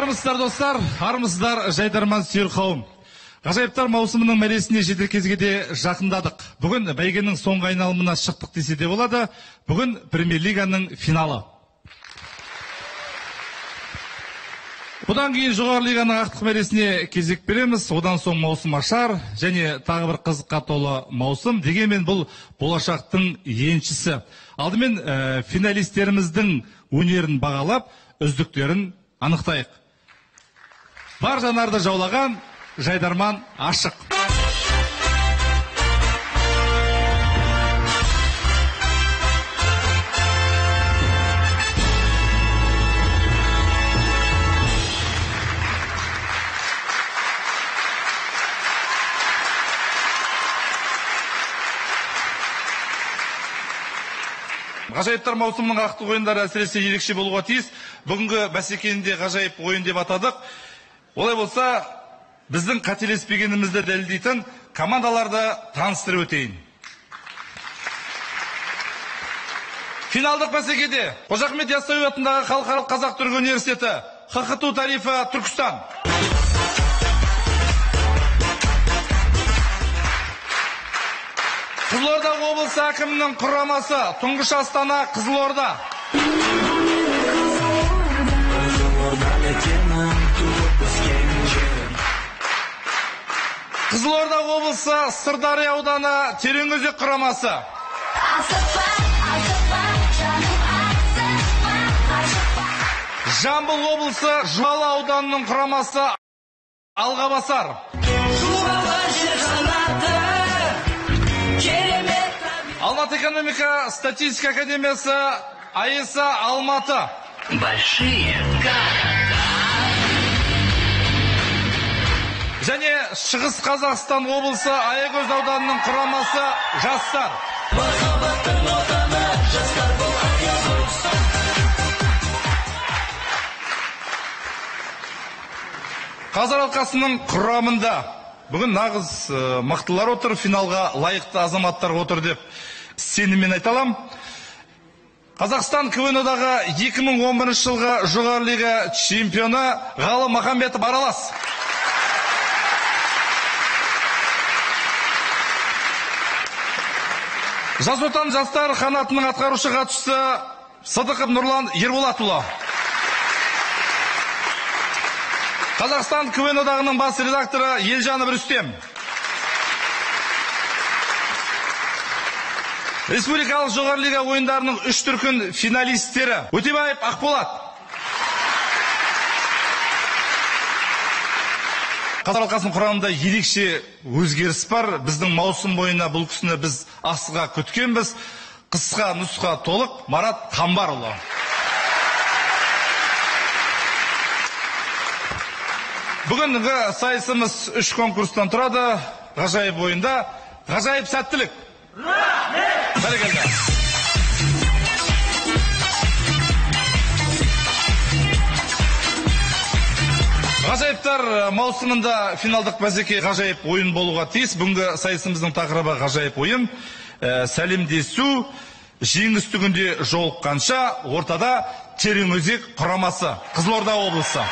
Армысыздар достар, армысыздар Жайдарман сүйер қауым. Ғажайыптар маусымының мәресіне жетер кезге де жақындадық. Бүгін бәйгенің соңғы айналымына шықтық десе де болады. Бүгін Премьер-лиганың финалы. Бұдан кейін жоғары лиганың ақтық мәресіне кезек береміз. Одан соң маусым ашар және тағы бір қызыққа толы маусым. Дегенмен бұл болашақтың еншісі. Алдымен финалистеріміздің өнерін бағалап, үздіктерін анықтайық. Бар жанарды жаулаған Жайдарман ашық. Ғажайыптар маусымның ақтық ойындары әсіресе ерекше болуға тиіс. Бүгінгі бәсекенде ғажайып ойын деп атадық. Олай болса, біздің қателеспегенімізді дәлелдейтін командаларды таныстырып өтейін. Финалдық бәсекеде Қожа Ахмет Яссауи атындағы Халықаралық қазақ-түрік университеті, ХХТУ тарифы Түркістан. Қызылорда облысы әкімінің құрамасы Тұңғыш Астана Қызылорда. Қызылорда облысы Сырдария ауданы Тереңөзек құрамасы. Жамбыл облысы Жуалы ауданының құрамасы Алғабасар. Алматы экономика статистика академиясы АЭС Алматы. Большие города. Және Шығыс Қазақстан облысы Аягөз ауданының құрамасы жастар. Қазір алқасының құрамында бүгін нағыз мықтылар отыр, финалға лайықты азаматтар отыр деп сеніммен айталам. Қазақстан КВН-дағы 2011 жылғы жоғары лига чемпионы Ғалы Махамбетов аралас. Жас отан жастар қанатының атқарушы хатшысы Сыдықов Нұрлан Ерболатұлы. Қазақстан КВН-одағының бас редакторы Елжанов Рүстем. Республикалық жоғары лига ойындарының 3 дүркін финалистері Өтебаев Ақболат. Қазір алқасының құрамында ерекше өзгеріс бар. Біздің маусым бойына бұл кісіні біз асыға күткенбіз. Қысқа нұсқа толық Марат Қамбарұлы. Бүгінгі сайысымыз 3 конкурстан тұрады. Ғажайып ойында, ғажайып сәттілік. Бәрекелді. Ғажайыптар маусымында финалдық бәсеке ғажайып ойын болуға тиіс. Бүгінгі сайысымыздың тақырыбы ғажайып ойын. Сәлемдесу, жеңістігінде жолыққанша, ортада Тереңөзек құрамасы, Қызылорда облысы.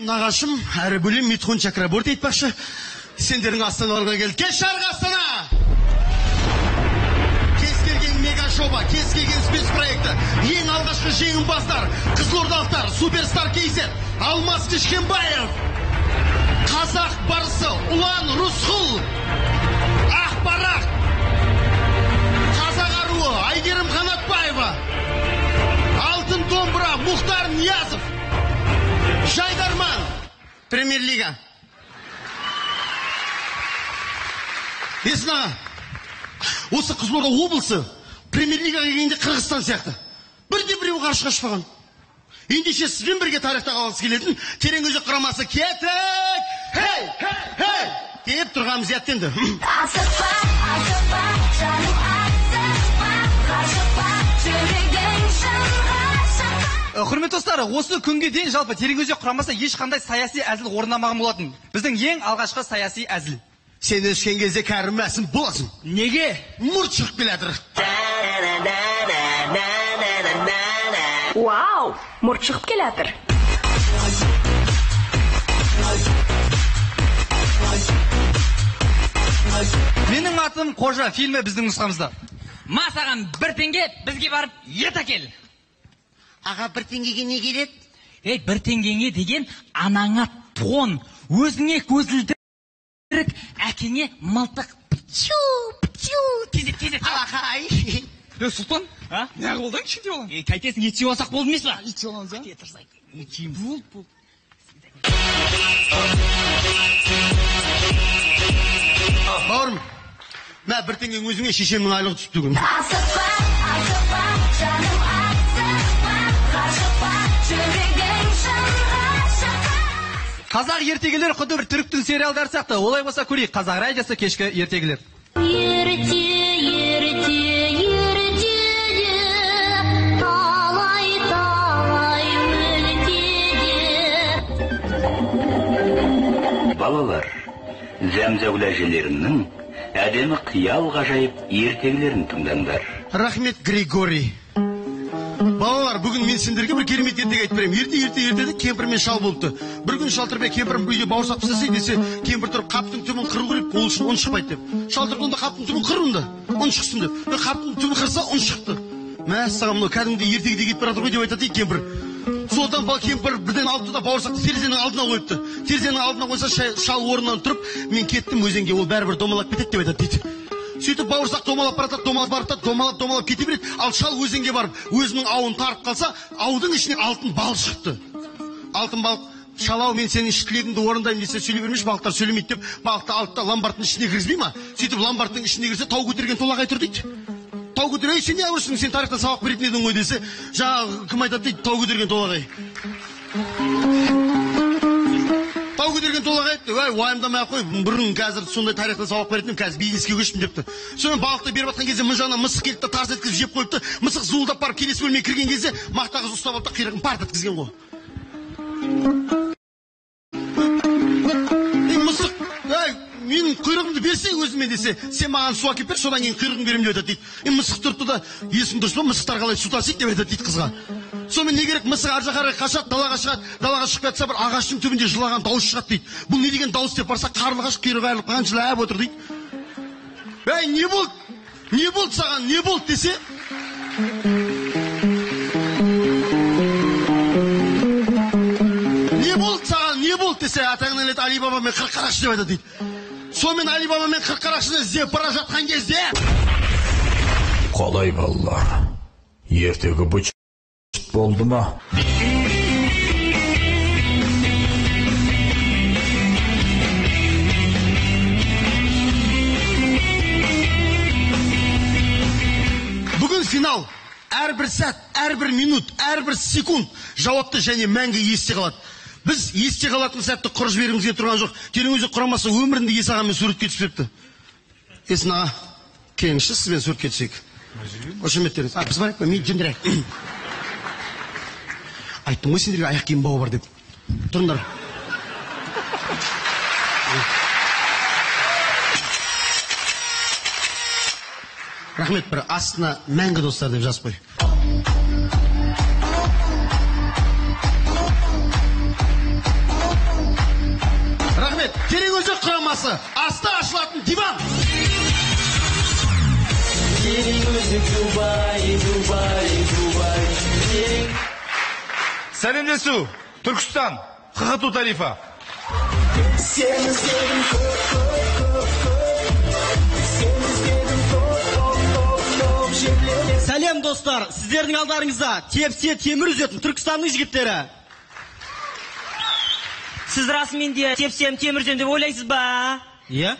Нағашым әрі бөлем Митхун Чакраборти айтпақшы, сендердің Астаналарға келді. Кеш жарғы Астана! Кез келген мега жоба, кез келген спецпроекті, ең алғашқы жеңімпаздар, қызылордалықтар, суперстар кейсет, Алмас Кішкенбаев, Қазақ барысы, Ұлан Русқұл, Ақпарақ, Қазақ аруы, Айгерім Қанатбаева, Алтын домбыра, Мұхтар Ниязов, Жайдарман, Премьер-лига. Есін аға, осы Қызылорда облысы Премьер-лигаға келгенде Қырғызстан сияқты. Бірде-біреу қарсы қашпаған. Ендеше сізбен бірге тарихта қалғысы келетін Тереңөзек құрамасы кетік! Хей! Хей! Деп тұрғанымыз еттенді. Асықпа, жаным асықпа, ғашықпа, жүрегің шын ғашықпа. Құрметті достар, осы күнге дейін жалпы Тереңөзек құрамасы ешқандай саяси әзіл орнамаған болатын. Біздің ең алғашқы саяси әзіл. Сен өскен кезде кәрімәсін боласың. Неге? Мұрт шығып келедір. Вау, мұрт шығып келатыр. Менің атым Қожа фильмі біздің нұсқамызда. Масаған 1 теңге бізге барып ет әкел. Аға 1 теңгеге не келеді? 1 теңгеге деген анаңа тон, өзіңе көзілдірік, әкеңе мылтық. Тезет. Алақай. Сұлтан, не қылдың кішінде болың? Қайтесің, ет жеп алсақ болды емес па? Ет жеп аламыз, Ет тұрсай. Болды. Бауырым, мә 1 теңгең өзіңе шешемнің айлығы түсіп түгін. Асықпа, жаным асықпа, ғашықпа, жүрегің шын ғашықпа. Қазақ ертегілер құдды бір түріктің сериалдары сияқты. Олай болса көрейік. Қазақ радиосы кешкі ертегілер. Ерте, талай өлкеде. Балалар, зәмзәулә әжелерімнің әдемі қиял ғажайып ертегілерін тыңдаңдар. Рахмет, Григорий. Балалар, бүгін мен сендерге бір керемет ертегі айтып беремін. Ертеде кемпір мен шал болыпты. Bir gün шал тұрып, кемпір үйде бауырсақ пісірсе десе, кемпір тұрып қаптың түбін қыру керек, ол үшін ұн шықпайды деп. Шал тұрып, онда қаптың түбін қырынды, ұн шықсын деп. Қаптың түбін қырса, ұн шықты. Мәссаған, мұны кәдімгідей ертегіде кетіп баратыр ғой деп айтады кемпір. Содан бал кемпір бірден алыпты да бауырсақты терезенің алдына қойыпты. Терезенің алдына қойса, шал орнынан тұрып, мен кеттім өзенге, ол бәрібір домалап кетеді деп айтады дейді. Сөйтіп бауырсақ домалап баратады, домалап кете береді. Ал шал өзенге барып, өзінің ауын тарып қалса, аудың ішіне алтын бал шықты. Алтын балық, шалау, мен сенің тілегіңді орындаймын десе сөйлей бермеш, балықтар сөйлемейді деп, балықты алып та ломбардтың ішіне кіргізбей ма? Сөйтіп ломбардтың ішіне кірсе, тау көтерген толағай тұр дейді. Тау көтерген, сен не ауырсың, сен тарихтан сабақ беретін едің ғой десе, жаңағы кім айтады дейді, тау көтерген толағай. Тау көтерген толағай айтты, уайымдамай ақ қой, бұрын қазір сондай тарихтан сабақ беретін, қазір бизнеске көштім депті. Содан балықты беріп жатқан кезде мына жағынан мысық келді, тарс еткізіп жеп қойыпты. Мысық зуылдап барып келесі бөлмеге кірген кезде мақта қыз ұстап алды, қиырығын парт еткізген ғой. Мысық, менің құйрығымды берсе өзіме десе, сен маған су әкеп бер, содан кейін құйрығын беремін деп айтады дейді. Мысық тұрды да, есің дұрыс па, мысықтар қалай су тасиды деп айтады дейді қызға. Сонымен не керек, мысық ар жаққа қашады, далаға шығады, далаға шығып жатса бір ағаштың түбінде жылаған дауыс шығады дейді. Бұл не деген дауыс деп барса, қарлығаш құйрығы айырылып қалған жылап отыр дейді. Не болды? Не болды саған? Не болды десе? Не болды саған? Не болды десе, атаңнан ет Али Баба мен Қырқарақшы деп айтады дейді. Сонымен Али Баба мен Қырқарақшыны іздеп бара жатқан кезде, қалай балалар? Ертегі бұч болды ма? Бүгін финал. Әрбір сәт, әрбір минут, әрбір секунд жауапты және мәңгі есте қалады. Біз есте қалатын сәтті құр жібергімізге тұрған жоқ. Тереңөзек құрамасы өмірінде Ес ағамен суретке түсіпті. Есін аға, келіңізші, сізбен суретке түсейік. Қошеметтеріңіз. Біз барайық па, мен жендірайық. Айттым ғой сендерге аяқ киім бауы бар деп. Тұрыңдар. Рахмет, бір астына мәңгі достар деп жазып қой. Рахмет, Тереңөзек құрамасы, асты ашылатын диван. Тереңөзек, Дубай. Сәлемдесу, Түркістан, қығыту тарифа. Сен іздедің көп. Сен іздедің топ жерлерде. Сәлем достар, сіздердің алдарыңызда тепсе темір үзетін Түркістанның жігіттері. Сіз расымен де тепсем темірден деп ойлайсыз ба? Иә?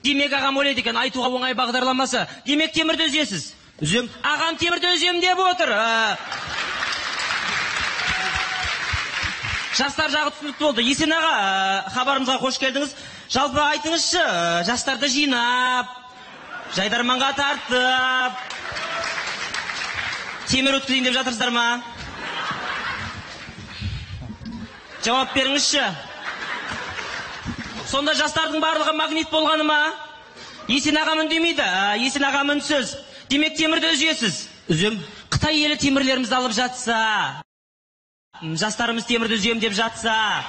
Демек ағам ойлайды екен, айтуға оңай бағдарламасы. Демек темірді үзесіз. Үзем. Ағам темірді үзем деп отыр. Жастар жағы түсінікті болды. Есен аға, хабарымызға қош келдіңіз. Жалпы айтыңызшы, жастарды жинап, жайдарманға тартып, темір өткізейін деп жатырсыздар ма? Жауап беріңізші. Сонда жастардың барлығы магнит болғаны ма? Есен ағам үндемейді. Есен ағам үнсіз. Демек темірді үзесіз. Үзем. Қытай елі темірлерімізді алып жатса, жастарымыз темірді үзем деп жатса,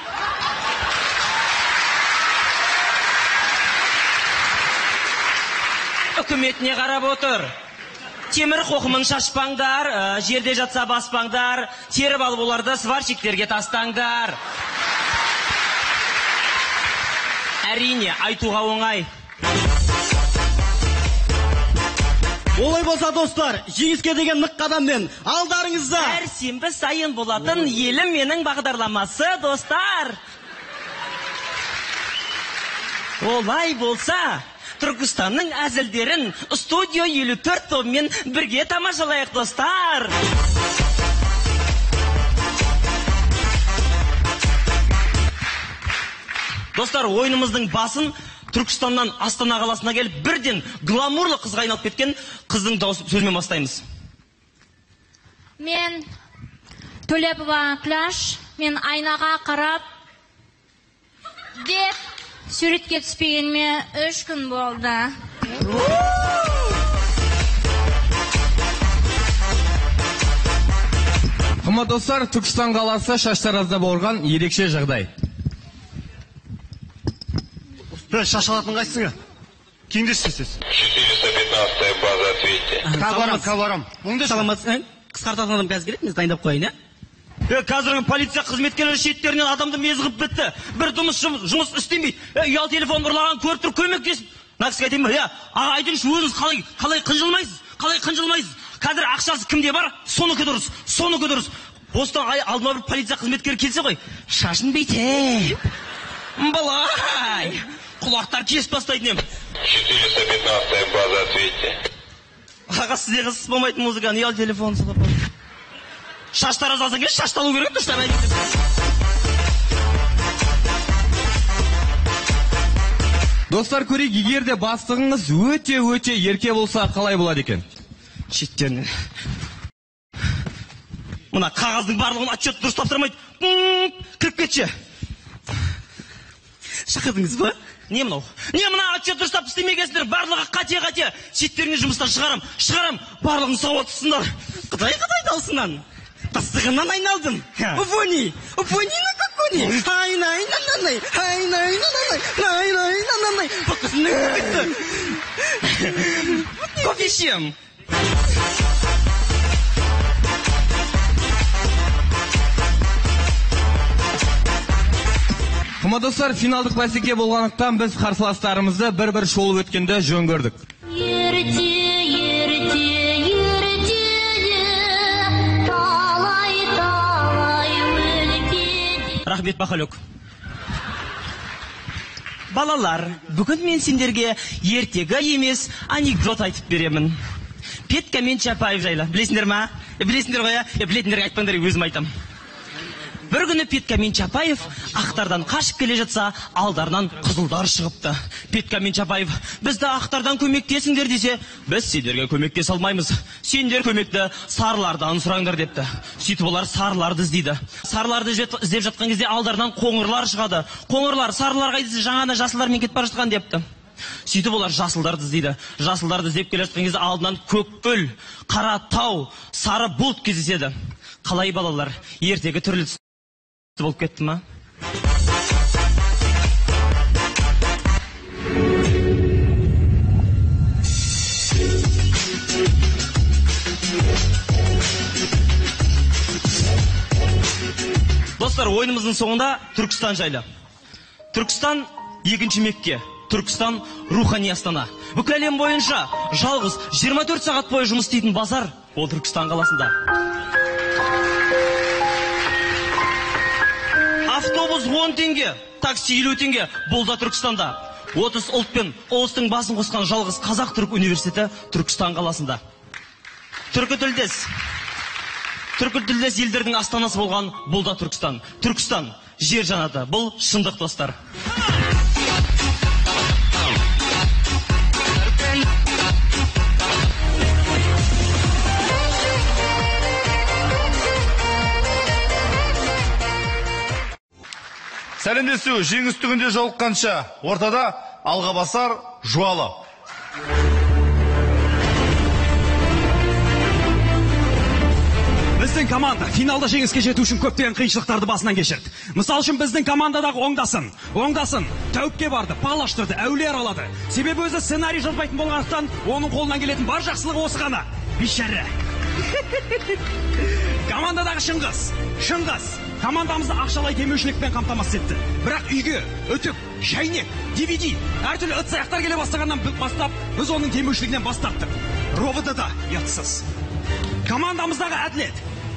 үкіметіне қарап отыр. Темір қоқымын шашпаңдар, жерде жатса баспаңдар, теріп алып оларды сварщиктерге тастаңдар. Әрине, айтуға оңай. Олай болса достар, жеңіске деген нық қадаммен алдарыңызда. Әр сенбі сайын болатын елім менің бағдарламасы, достар. Олай болса, Түркістанның әзілдерін студио 54 тобымен бірге тамашалайық, достар. Достар, ойынымыздың басын Түркістаннан Астана қаласына келіп, бірден гламурлы қызға айналып кеткен қыздың дауысы сөзімен бастаймыз. Мен Төлепова Клаш, мен айнаға қарап деп суретке түспегеніме 3 күн болды. Қымбатты достар, Түркістан қаласы Шаштаразда болған ерекше жағдай. Шаш алатын қайсыңа? Кімді істесіз? 415 база, ответьте. Каварам. Саламатсың? Қысқартатын адам қазір келеді, мен дайындап қойын, Қазіргі полиция қызметкерлері шеттерінен адамды мезгіп бітті. Бір жұмыс істемейді. Ұялы телефон ұрлаған көріп тұр, көмектесіп. Нақсыға айтайын ба? Аға, айтыңызшы, өзіңіз қалай қынжылмайсыз? Қалай қынжылмайсыз? Қазір ақшасы кімде бар? Соныкі дұрыс. Осыдан алдыма бір полиция қызметкері келсе ғой, шашын бейтеп. Балай, құлақтар кесіп бастайтын ем. 415 база, ответьте. Аға, сізде қызсыз болмайтын музыканы, ұялы телефон сылап. Шаштар азалсан кеш, шашталу керек, достар. Достар, көрейік, егер де бастығыңыз өте ерке болса, қалай болады екен? Шеттерінен. Мұна қағаздың барлығын отчет дұрыс тапсырмайды. Кіріп кетші. Шақырдыңыз ба? Не мынау? Не мына отчет дұрыс тап істемегенсіңдер? Барлығы қате. Шеттеріне жұмыстан шығарам. Барлығын сауатсызсыңдар. Қытай даусынан. Тастығынан айналдым. Уфони на какони. Ай-най-най-най. Бақысының кетті. Кофе ішем. Қымбатты достар, финалдық бәсеке болғандықтан біз қарсыластарымызды бір шолып өткенде жөн көрдік. Рахмет, Бақалек. Балалар, бүгін мен сендерге ертегі емес анекдот айтып беремін. Петка мен Чапаев жайлы. Білесіңдер ма? Білесіңдер ғой, білетіндерге айтпаңдар, өзім айтам. Бір күні Петка мен Чапаев ақтардан қашып келе жатса, алдарынан қызылдар шығыпты. Петка мен Чапаев, бізді ақтардан көмектесіңдер десе, біз сендерге көмектесе алмаймыз. Сендер көмекті сарылардан сұраңдар депті. Сөйтіп олар сарыларды іздейді. Сарыларды іздеп жатқан кезде алдарынан қоңырлар шығады. Қоңырлар, сарыларға іздесе, жаңаны жасылдармен кетіп бара жатқан депті. Сөйтіп олар жасылдарды іздейді. Жасылдарды іздеп келе жатқан кезде алдынан көккөл, қара тау, сары бұлт кездеседі. Қалай балалар, ертегі түрлі болып кетті ма? Достар, ойынымыздың соңында Түркістан жайлы. Түркістан екінші Мекке. Түркістан рухани астана. Бүкіл әлем бойынша жалғыз 24 сағат бойы жұмыс істейтін базар ол Түркістан қаласында. Автобус Автобус 10 теңге, такси 50 теңге. Бұл да Түркістанда. 30 ұлт пен ұлыстың басын қосқан жалғыз Қазақ-Түрік университеті Түркістан қаласында. Түркі тілдес елдердің астанасы болған бұл да Түркістан. Түркістан, жер жанаты. Бұл шындық, достар. Сәлемдесу жеңіс түгінде жолыққанша, ортада алға басар жуалы. Біздің команда финалда жеңіске жету үшін көптеген қиыншылықтарды басынан кешірді. Мысал үшін біздің командадағы оңдасын, тәуіпке барды, пал аштырды, әулие аралады. Себебі өзі сценарий жазбайтын болғандықтан, оның қолынан келетін бар жақсылығы осы ғана. Бишара. Командадағы Шыңғыс. Командамызды ақшалай демеушілікпен қамтамасыз етті. Бірақ үйге, өтіп, шайнек, DVD, әртүрлі ыдыс-аяқтар келе бастағаннан бастап, біз оның демеушілігінен бас тарттық. РОВД-да ұятсыз. Командамыздағы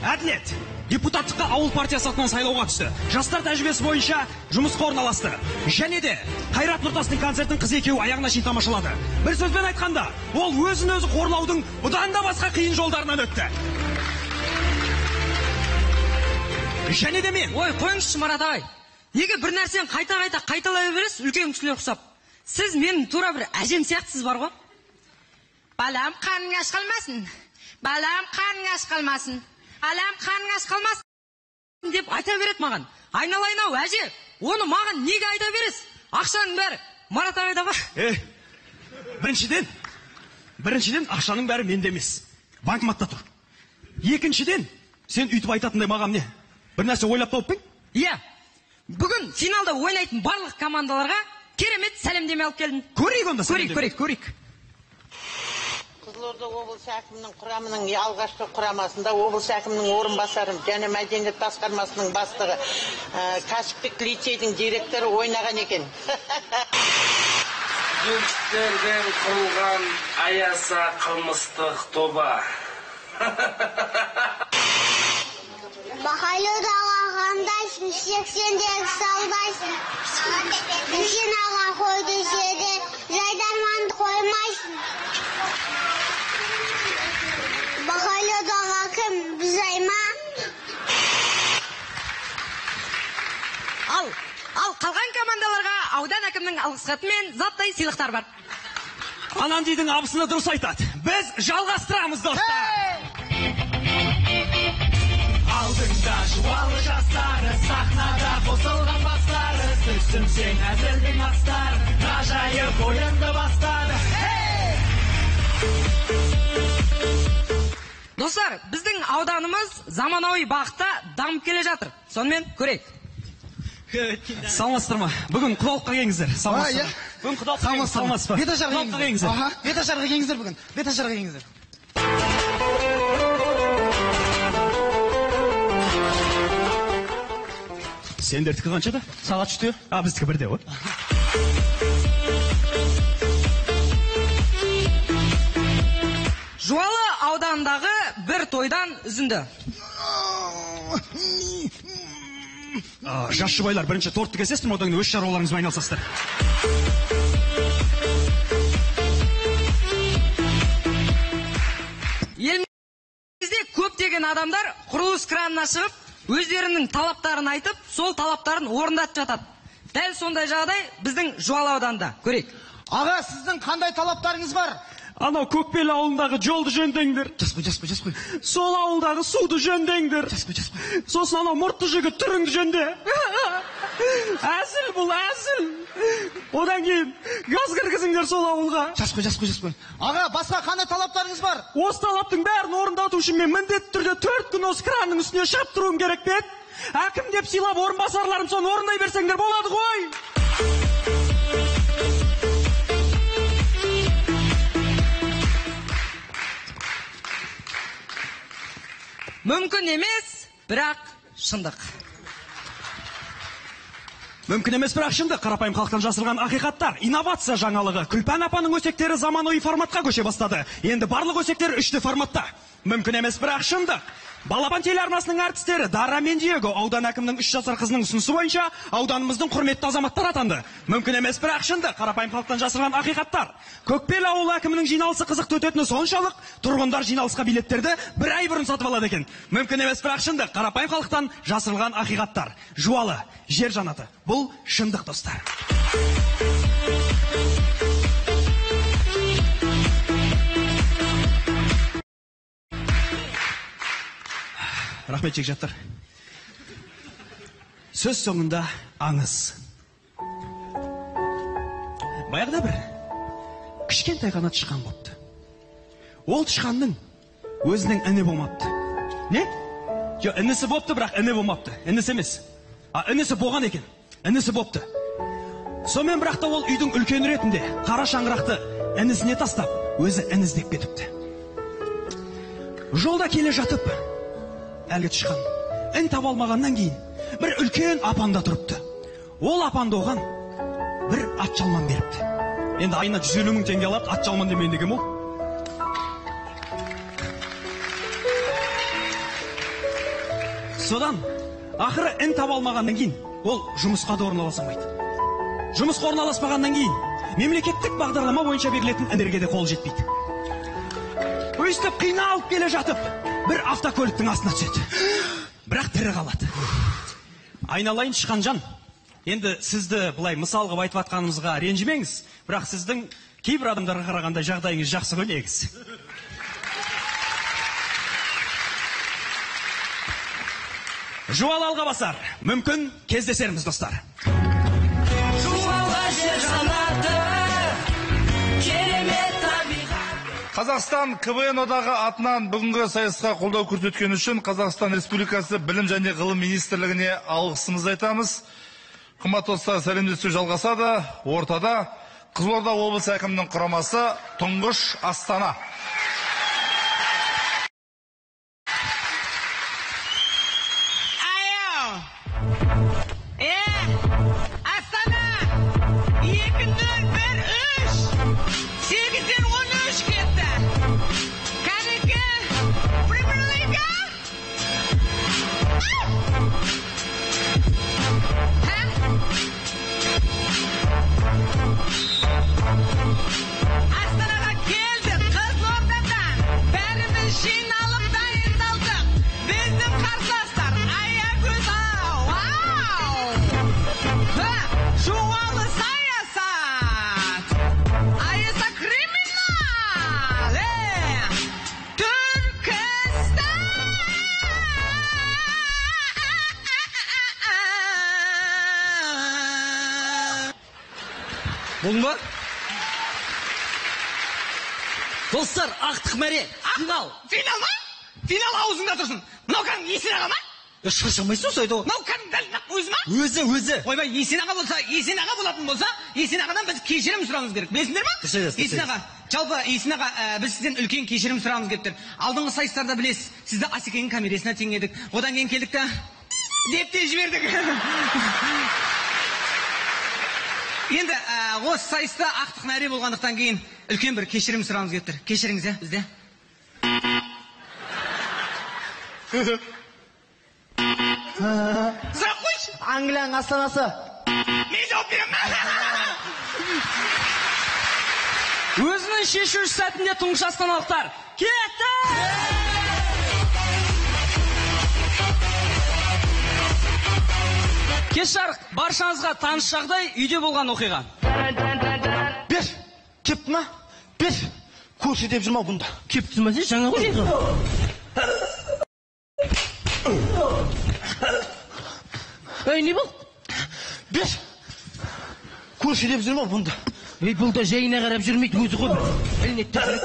Әділет. Депутаттыққа ауыл партиясы атынан сайлауға түсті. Жастар тәжірибесі бойынша жұмысқа орналасты. Және де Қайрат Нұртастың концертін қыз екеуі аяғына шейін тамашалады. Бір сөзбен айтқанда, ол өзін-өзі қорлаудың бұдан да басқа қиын жолдарынан өтті. Және де мен. Ой, қойыңызшы Марат ағай. Неге бір нәрсені қайталай бересіз, үлкен кісілер ұқсап. Сіз менің тура бір әжем сияқтысыз бар ғой. Балам қарның аш қалмасын. Деп айта береді маған. Айналайын ау, әже, оны маған неге айта бересіз? Ақшаның бәрі Марат ағайда бар. Біріншіден ақшаның бәрі менде емес. Банкоматта тұр. Екіншіден, сен үйтіп айтатындай маған не? Бір нәрсе ойлап тауып пең? Иә. Бүгін финалда ойнайтын барлық командаларға керемет сәлемдеме алып келдім. Көрейік онда. Көрейік. Қызылорда облыс әкімінің құрамының алғашқы құрамасында облыс әкімінің орынбасары және мәдениет басқармасының бастығы кәсіптік лицейдің директоры ойнаған екен. Жігіттерден құрылған аяса қылмыстық тоба. Бақайлы қандайсың, 80-дегі салдайсың. Сен аға қойды жерде, жайдарманды қоймайсың. Бақайлыдағы кім, бұзай ма? Ал қалған командаларға аудан әкімнің алғыс хаты мен заттай сыйлықтар бар. Анандидің абысыны дұрыс айтады. Біз жалғастырамыз, достар. Алдыңда жуалы жастары, сахнада қосылған бастары, түсінсең әзілдің астары, ғажайып ойынды бастары. Достар, біздің ауданымыз заманауи бағытта дамып келе жатыр. Сонымен көрейік. Салмастыр ма? Бүгін құдалыққа келіңіздер. Бүгін құдалыққа келіңіздер. Беташарға келіңіздер бүгін. Беташарға келіңіздер. Сендердікі қаншада? Сағат 3-те. Біздікі 1-де ғой. Жуалы аудандағы бір тойдан үзінді. Жас жұбайлар, бірінші тортты кесесіздер, одан өз шаруаларыңызбен айналысасыздар. Елімізде көптеген адамдар құрылыс кранына шығып, өздерінің талаптарын айтып, сол талаптарын орындатып жатады. Дәл сондай жағдай біздің Жуалы ауданында. Көрейік. Аға, сіздің қандай талаптарыңыз бар? Анау Көкбел ауылындағы жолды жөндеңдер. Жас қой. Сол ауылдағы суды жөндеңдер. Жас қой. Сосын анау мұртты жігіт түріңді жөнде. Әзіл бұл, әзіл. Одан кейін газ кіргізіңдер сол ауылға. Жас қой. Аға, басқа қандай талаптарыңыз бар? Осы талаптың бәрін орындату үшін мен міндетті түрде 4 күн осы кранның үстіне шығып тұруым керек пе? Әкім деп сыйлап орынбасарларым соны орындай берсеңдер болады ғой. Мүмкін емес, бірақ шындық. Мүмкін емес, бірақ шындық. Қарапайым халықтан жасырған ақиқаттар, инновация жаңалығы. Күлпән апаның өсектері заманауи форматқа көше бастады. Енді барлық өсектер 3D форматта. Мүмкін емес, бірақ шындық. Балапан телеарнасының әртістері Дара мен Диего аудан әкімінің 3 жасар қызының ұсынысы бойынша ауданымыздың құрметті азаматтары атанды. Мүмкін емес, бірақ шынды қарапайым халықтан жасырған ақиқаттар. Көкпел ауыл әкімінің жиналысы қызықты өтетіні соншалық, тұрғындар жиналысқа билеттерді 1 ай бұрын сатып алады екен. Мүмкін емес, бірақ шынды қарапайым халықтан жасырылған ақиқаттар. Жуалы, жер жанаты. Бұл шындық, достар. Рахмет, жекжаттар. Сөз соңында аңыз. Баяғыда бір кішкентай ғана тышқан бопты. Ол тышқанның өзінің іні болмапты. Не? Жо, інісі бопты, бірақ іні болмапты. Інісі емес. Інісі болған екен. Інісі бопты. Сонымен бірақ та ол үйдің үлкені ретінде қара шаңырақты інісіне тастап, өзі іні іздеп кетіпті. Жолда келе жатып, әлгі тышқан ін таба алмағаннан кейін бір үлкен апанда тұрыпты. Ол апанды оған бір ат жалман беріпті. Енді айына 150 мың теңге алады, ат жалман демейін дегем ол. Содан ақыры ін таба алмағаннан кейін ол жұмысқа да орналаса алмайды. Жұмысқа орналаспағаннан кейін мемлекеттік бағдарлама бойынша берілетін энергия де қол жетпейді. Өйстіп қиналып келе жатып, бір автокөліктің астына түседі. Бірақ тірі қалады. Айналайын тышқан жан. Енді сізді бұлай мысал қылып айтып атқанымызға ренжімеңіз, бірақ сіздің кейбір адамдарға қарағанда жағдайыңыз жақсы ғой негіз. Жуалы алға басар. Мүмкін кездесерміз, достар. Жуалы жер жанаты, керемет табиғат. Қазақстан КВН одағы атынан бүгінгі сайысқа қолдау көрсеткен үшін Қазақстан Республикасы Білім және Ғылым Министрлігіне алғысымызды айтамыз. Қымбатты достар, сәлемдесу жалғасады. Ортада Қызылорда облысы әкімінің құрамасы Тұңғыш Астана. Астанаға келдік, Қызылордадан. Бәріміз жиналып дайындалдық. Біздің қарсыластар Аягөз Жуалы саясат. Аяса криминал. Түркістан. Болдың ба? Достар, ақтық мәре, финал. Финал ма? Финал аузында тұрсын. Мынау кәдімгі Есен аға ма? Шаршамайсың осы айтуға. Мынау кәдімгі дәл өзі ма? Өзі. Ойбай, Есен аға болса, Есен аға болатын болса, Есен ағадан біз кешірім сұрамыз керек. Білесіңдер ма? Есен аға, жалпы Есен аға, біз сізден үлкен кешірім сұрамыз кептір. Алдыңғы сайыстарда білесіз, сізді Асекеңнің камерасына теңедік. Одан кейін келдік та деп те жібердік. Енді осы сайыста ақтық мәре болғандықтан кейін үлкен бір кешірім сұрамыз кептір. Кешіріңіз, бізде. Сұрақ қойшы. Англияның астанасы. Мен жауап беремін. Өзінің шешуші сәтінде тұңғыш астаналықтар. Кетті! Кеш жарық, баршаңызға таныш жағдай үйде болған оқиға. Бер, кепті ма? Бер, көрші деп жүрмау бұнда. Кепті ма, жаңа оқиға. Не бол? Бер, көрші деп жүрмау бұнда. Бұл да жайына қарап жүрмейді, өзі ғой. Әлнетті жүріп.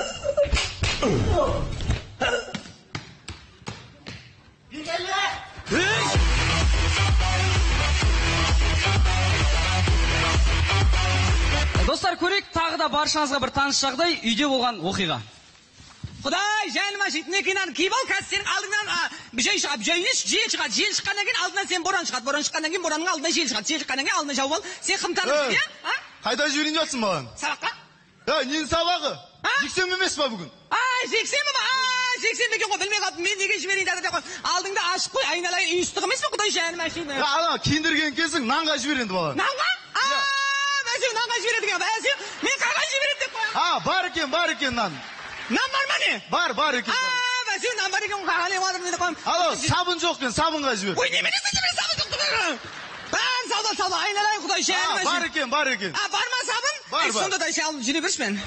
Достар, көрейік, тағы да баршаңызға бір таныш жағдай үйде болған оқиға. Құдай, жаныма жейтін екенін кейіп ал, қазір сенің алдыңнан жел шығады. Жел шыққаннан кейін алдынан сен боран шығады. Боран шыққаннан кейін боранның алдынан жел шығады. Жел шыққаннан кейін алдынан жауып ал. Сен қымтанып, қайда жіберейін жатсың маған? Сабаққа? Ненің сабағы? Жексенбі емес па бүгін? Жексенбі ма? 80 екен ғой, білмей қалыппын. Мен неге жіберейін деп қой. Алдыңда ашық қой, айналайын, үй ыстық емес пе, Құдай шәйін машина. Ана киндерген кезің нанға жібер енді бала. Нанға? Бәсеу нанға жібереді екен. Бәсеу, мен қарға жібереді деп қоям. Бар екен нан. Нан бар ма не? Бар екен. Бәсеу, нан бар екен, қарға не қадырым деп қоям. Ало, сабын жоқ екен, сабынға жібер. Ой, неменесі жібер, сабын жоқ тұр. Бәрін сауда, айналайын, Құдай шәйін машина. Бар екен. Бар ма сабын? Бар. Сонда да іші алып жүре берші мен.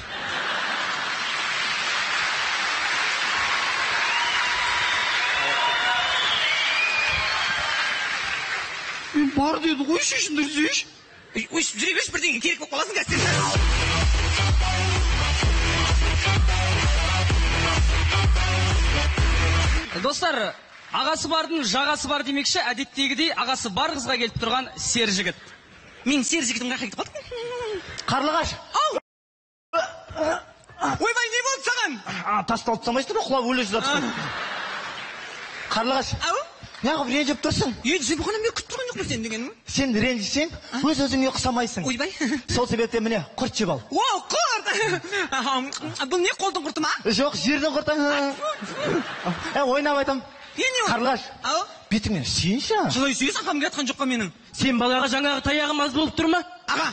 Бар деді ғой, шешін дұрсеш. Өшіп жүре берші бірдеңе керек болып қаласың кәсін. Достар, ағасы бардың жағасы бар демекші, әдеттегідей ағасы бар қызға келіп тұрған сер жігіт. Мен сер жігітім қақай кетіп қалдым. Қарлығаш. Ойбай, не болды саған? Тасталып самайсың ба, құлап өлесі жатсың. Қарлығаш. Неғып ренжіп тұрсың? Сен бұғанан бері күтіп тұрған жоқ па сен дегенім? Сен ренжісең, өз-өзіңе ұқсамайсың. Ойбай. Сол себептен міне, құрт жеп ал. Құрт! Бұл не, қолдың құрты ма? Жоқ, жердің құрты. Ойнап айтам. Қарлығаш, бетіңнен сүйінші. Қалай сүйесің, қам кетқан жоққа менің. Сен балаға жаңағы таяғым аз болып тұр ма? Аға,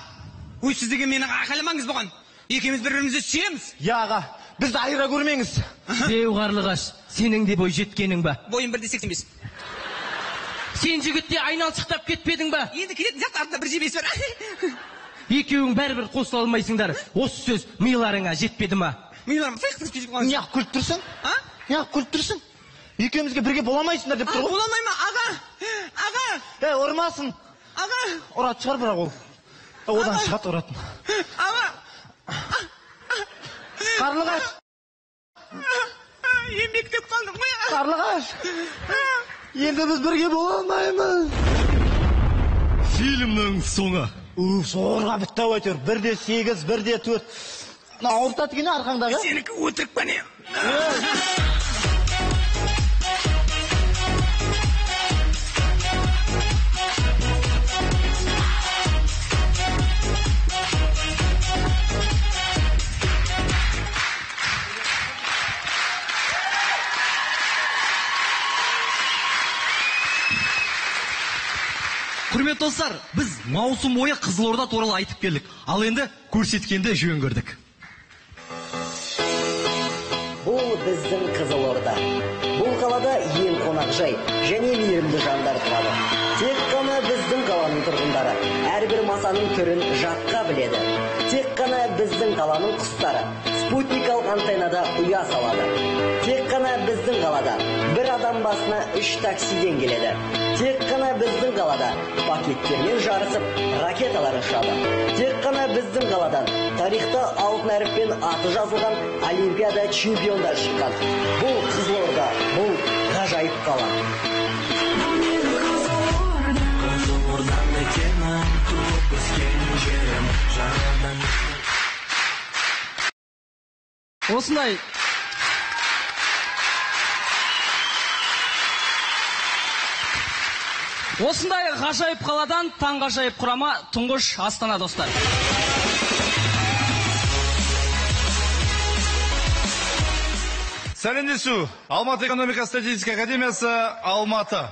сіз деген мені ақаламаңыз бұған. Екеміз бір-бірімізді сүйеміз. Аға, бізді айыра көрмеңіз. Беу Қарлығаш, сенің де бой жеткенің ба? Бойым 1.85. Сен жігітте айналсықтап кетпедің ба? Енді келетін сияқты артында бір жебесі бар. Екеуің бәрібір қосыла алмайсыңдар. Осы сөз миларыңа жетпеді ма? Миларым саяқтың кетіп қалған. Неғып күліп тұрсың? Екеумізге бірге боламайсыңдар деп тұр ғой. Боламай ма? Аға! Ұрмасын. Аға! Ұрат шығар бірақ ол. Одан шығат ұратын. Аға! Қарлығаш! Еңбектеп қалдым ғой. Қарлығаш! Енді біз бірге бола алмаймыз. Фильмнің соңы. Соңға бітті өйтер. 1.8, 1.4. Ауыртады екен арқаңдағы. Сенікі өтірік па не? Құрметті достар, біз маусым ойы Қызылорда туралы айтып келдік. Ал енді көрсеткенді жөн көрдік. Бұл біздің Қызылорда. Бұл қалада ең қонақжай және мейірімді жандар тұрады. Тек қана біздің қаланың тұрғындары әрбір масаның түрін жатқа біледі. Тек қана біздің қаланың құстары спутникалық антеннада ұя салады. Тек қана біздің қалада бір адам басына 3 таксиден келеді. Тек қана біздің қалада пакеттермен жарысып ракеталар ұшады. Тек қана біздің қаладан тарихта алтын әріппен аты жазылған Олимпиада чемпиондар шыққан. Бұл Қызылорда, бұл ғажайып қала. Осындай ғажайып қаладан таңғажайып құрама тұңғыш Астана достар. Сәлемдесу. Алматы экономика статистика академиясы, Алматы.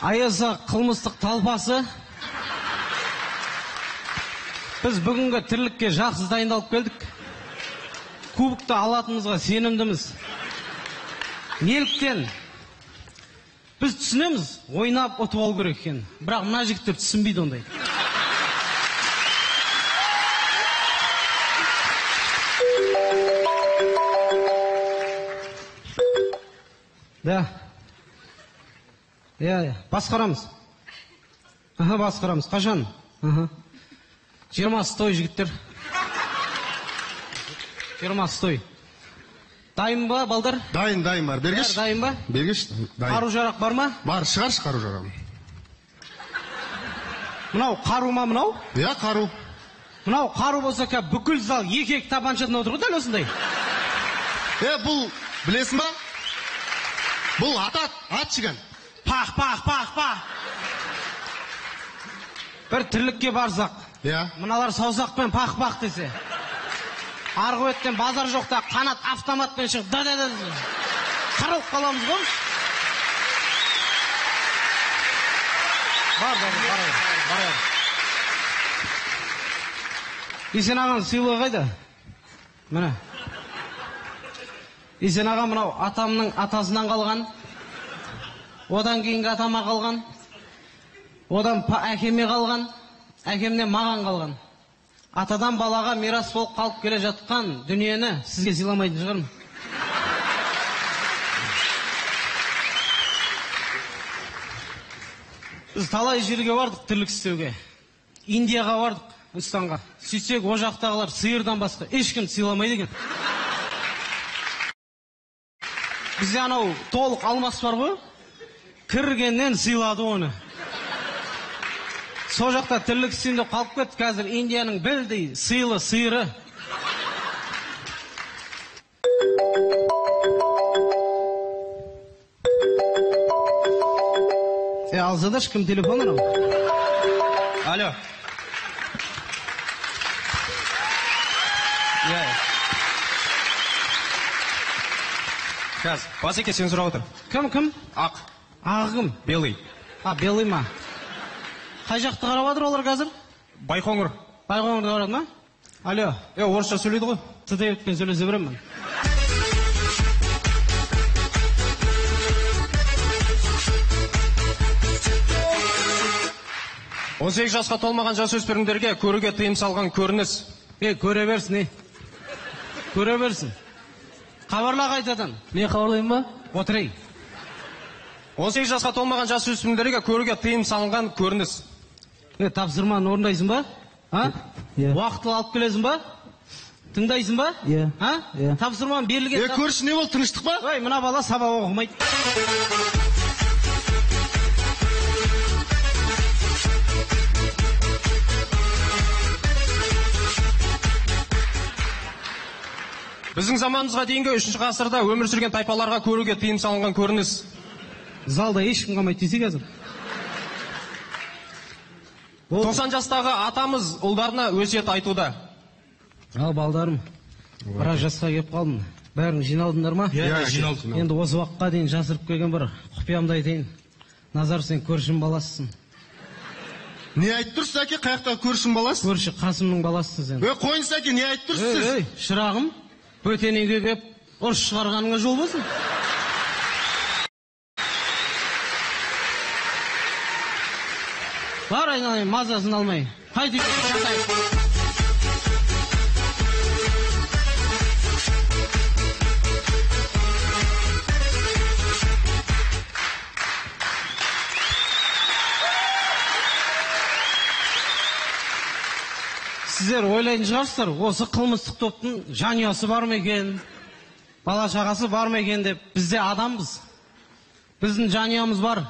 Аяса қылмыстық талпасы. Біз бүгінгі тірлікке жақсы дайындалып келдік. Кубокты алатынымызға сенімдіміз. Неліктен? Біз түсінеміз, ойнап ұтып алу керек екен. Бірақ мына жігіттер түсінбейді ондай. Да. Басқарамыз. Басқарамыз. Қашан? 20 той жігіттер. 20 той. Дайын ба, балдар? Дайын бар. Бергеш? Дайын ба? Бергеш? Қару жарақ бар ма? Бар, шығаршы қару жарағын. Мынау қару ма мынау? Иә, қару. Мынау қару болса ка бүкіл зал екі тапаншадан отыр ғой, дәл осындай. Бұл білесің ба? Бұл ат жігін. Пақ. Бір тірлікке барсақ. Мыналар саусақпен пақ десе. Арғы өттен базар жоқта қанат автоматпен шығып да. Қарылып қаламыз ғой. Бар. Есен ағаның сыйлығы қайда? Міне. Есен аға мынау атамның атасынан қалған. Одан кейінгі атама қалған. Одан әкеме қалған. Әкемнен маған қалған. Атадан балаға мирас болып қалып келе жатқан дүниені сізге сыйламайтын шығармын. Біз талай жерге бардық тірлік істеуге. Индияға бардық, Үстанға. Сөйтсек, о жақтағылар сиырдан басқа ешкім сыйламайды екен. Бізде анау толық алмас бар ғой? Кіргеннен сыйлады оны. Со жақта тірлік істеуінде қалып кетті, қазір Индияның білдей сыйлы сиыры. Алзадаш, кім телефон анау? Алло. Қазір, Басеке сен сұрап отыр. Кім? Ақ. Ағым? Белый. Белый ма? Қай жақты қарап адыр олар қазір? Байқоңыр. Байқоңырды қарады ма? Алло. Орысша сөйлейді ғой. Тыдайыппен сөйлесе беремін. 18 жасқа толмаған жасөспірімдерге көруге тыйым салған көрініс. Көре берсін, Көре берсін. Хабарла қайтадан. Не хабарлайын ба? Отырайын. 18 жасқа толмаған жасөспірімдерге көруге тыйым салынған көрініс. Тапсырманы орындайсың ба? Уақытылы алып келесің ба? Тыңдайсың ба? Тапсырманы берілген. Көрші не болды, тыныштық ба? Мына бала сабақ оқымайды. Біздің заманымызға дейінгі 3 ғасырда өмір сүрген тайпаларға көруге тыйым салынған көрініс. Залда ешкім қалмайды десе қазір. 90 жастағы атамыз ұлдарына өсиет айтуда. Ал балдарым, біраз жасқа кеп қалдым. Бәрін жиналдыңдар ма? Жиналдым. Енді осы уақытқа дейін жасырып келген бір құпиямды айтайын. Назар, сен көршім баласысың. Не айтып тұрсыз, әке? Қаяқтағы көршім баласы? Көрші Қасымның баласысың сен. Қойыңыз, әке, не айтып тұрсыз? Шырағым, бөтенеге кеп ұрыс шығарғаныңа жол болсын. Бар айналайын, мазасын алмай. Қайт үйге жатайық. Сіздер ойлайтын шығарсыздар, осы қылмыстық топтың жанұясы бар ма екен, бала шағасы бар ма екен деп. Бізде адамбыз. Біздің жанұямыз бар.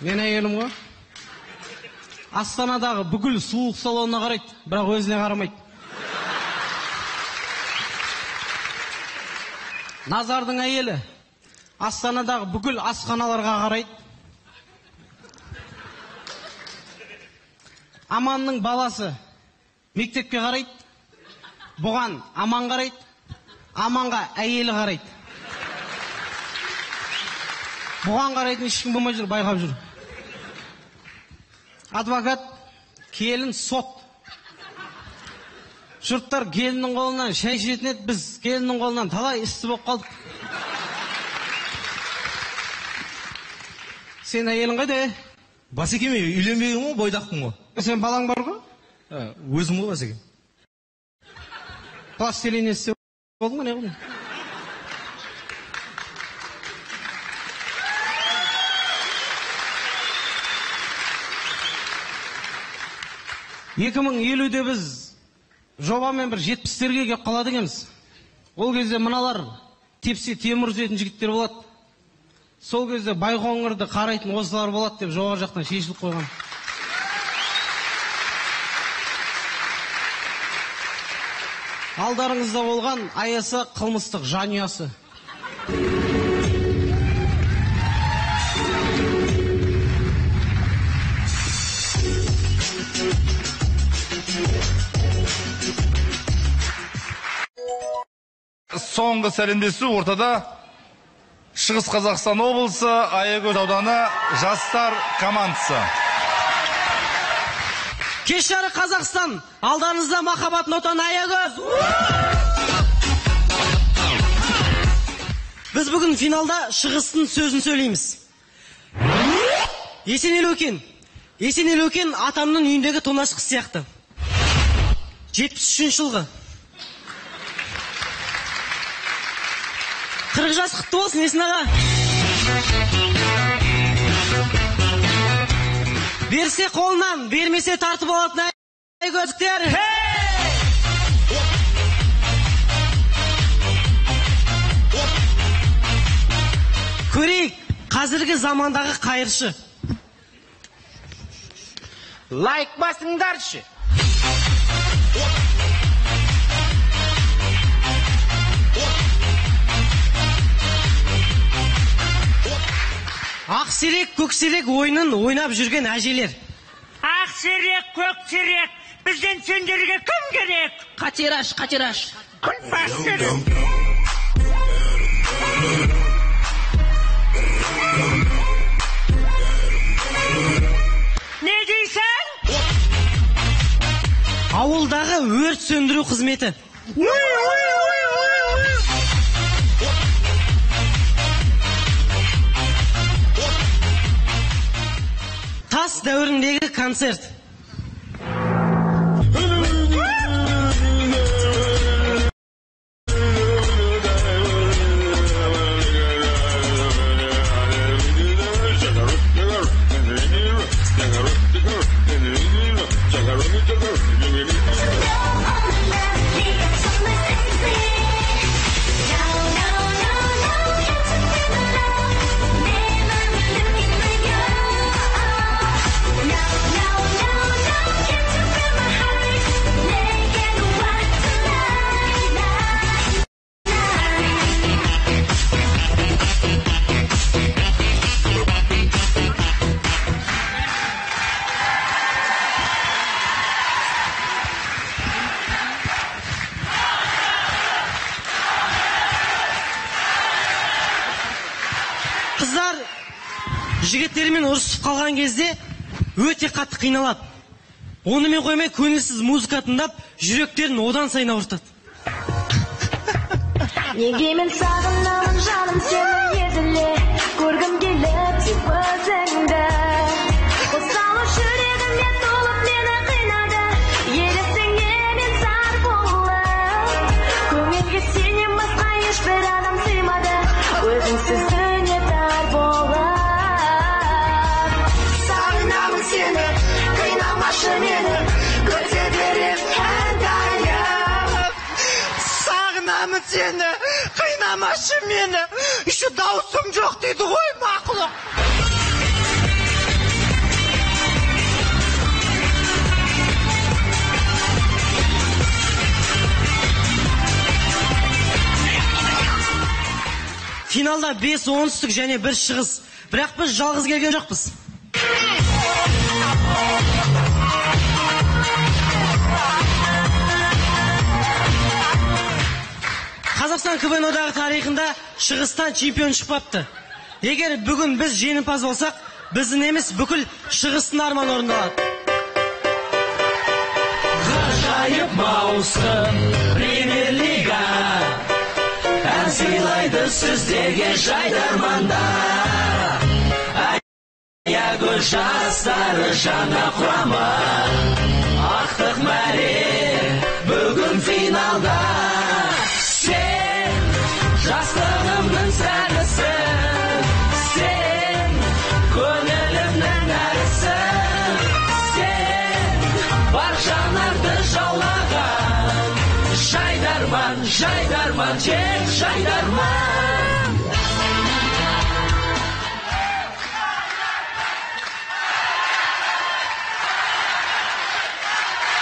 Мен әйелім ғой. Астанадағы бүкіл сұлулық салонына қарайды, бірақ өзіне қарамайды. Назардың әйелі Астанадағы бүкіл асханаларға қарайды. Аманның баласы мектепке қарайды. Бұған Аман қарайды. Аманға әйелі қарайды. Бұған қарайтын ешкім болмай жүр, байқап жүр. Адвокат, келін сот. Жұрттар келіннің қолынан шай ішетін еді, біз келіннің қолынан талай істі болып қалдық. Сен әйелің қайда? Басекеме үйленбеген ғой, бойдақпын ғой. Сен балаң бар ғой? Өзім ғой Басеке. Пластилин істеп болдың ғой, не қылдың? 2050-де біз жобамен бір 70-терге кеп қалады екенбіз. Ол кезде мыналар тепсе темір үзетін жігіттер болады. сол кезде Байқоңырды қарайтын осылар болады деп жоғары жақтан шешіліп қойған. Алдарыңызда болған аяса қылмыстық жанұясы. Соңғы сәлемдесу ортада Шығыс Қазақстан облысы Аягөз ауданы жастар командасы. Кеш жарық Қазақстан, алдарыңызда махаббат отан Аягөз. Біз бүгін финалда Шығыстың сөзін сөйлейміз. Есенел Өкен атамның үйіндегі тоңашқы сияқты. 73 жылғы. 40 жас құтты болсын Есен аға. Берсе қолынан, бермесе тартып алатын Аягөздіктер. Көрейік қазіргі замандағы қайыршы. Лайк басыңдаршы. Ақсерек, көксерек ойынын ойнап жүрген әжелер. Ақсерек, көксерек, бізден сендерге кім керек? Қатераш. Күлпаш керек. Не дейсің? Ауылдағы өрт сөндіру қызметі. Тас дәуіріндегі концерт. Қыздар жігіттермен ұрысып қалған кезде өте қатты қиналады. Онымен қоймай көңілсіз музыка тыңдап, жүректерін одан сайын ауыртады. Неге мен сағынамын жаным сені еділе, көргім келіп тек өзіңді. Қосалып жүрегіме толып мені қинады, елесіңе мен зар болып. Көңілге сенен басқа ешбір адам сыймады, өзіңсіз дүние тар болып. Сағынамын сені, қинамашы мені, көте берем әрдайым. Сағынамын сені, қинамашы мені, еще даусым жоқ дейді ғой мақұлық. Финалда 5 оңтүстік және 1 шығыс. Бірақ біз жалғыз келген жоқпыз. Қазақстан КВН одағы тарихында шығыстан чемпион шықпапты. Егер бүгін біз жеңімпаз болсақ, біздің емес бүкіл шығыстың арманы орындалады. Ғажайып маусым, премьер-лига, ән сыйлайды сіздерге жайдарманда. Аягөз жастары жаңа құрама, ақтық мәре бүгін финалда. Сен жастығымның сәнісің, сен көңілімнің әрісің, сен бар жанарды жаулаған жайдарман, тек жайдарман.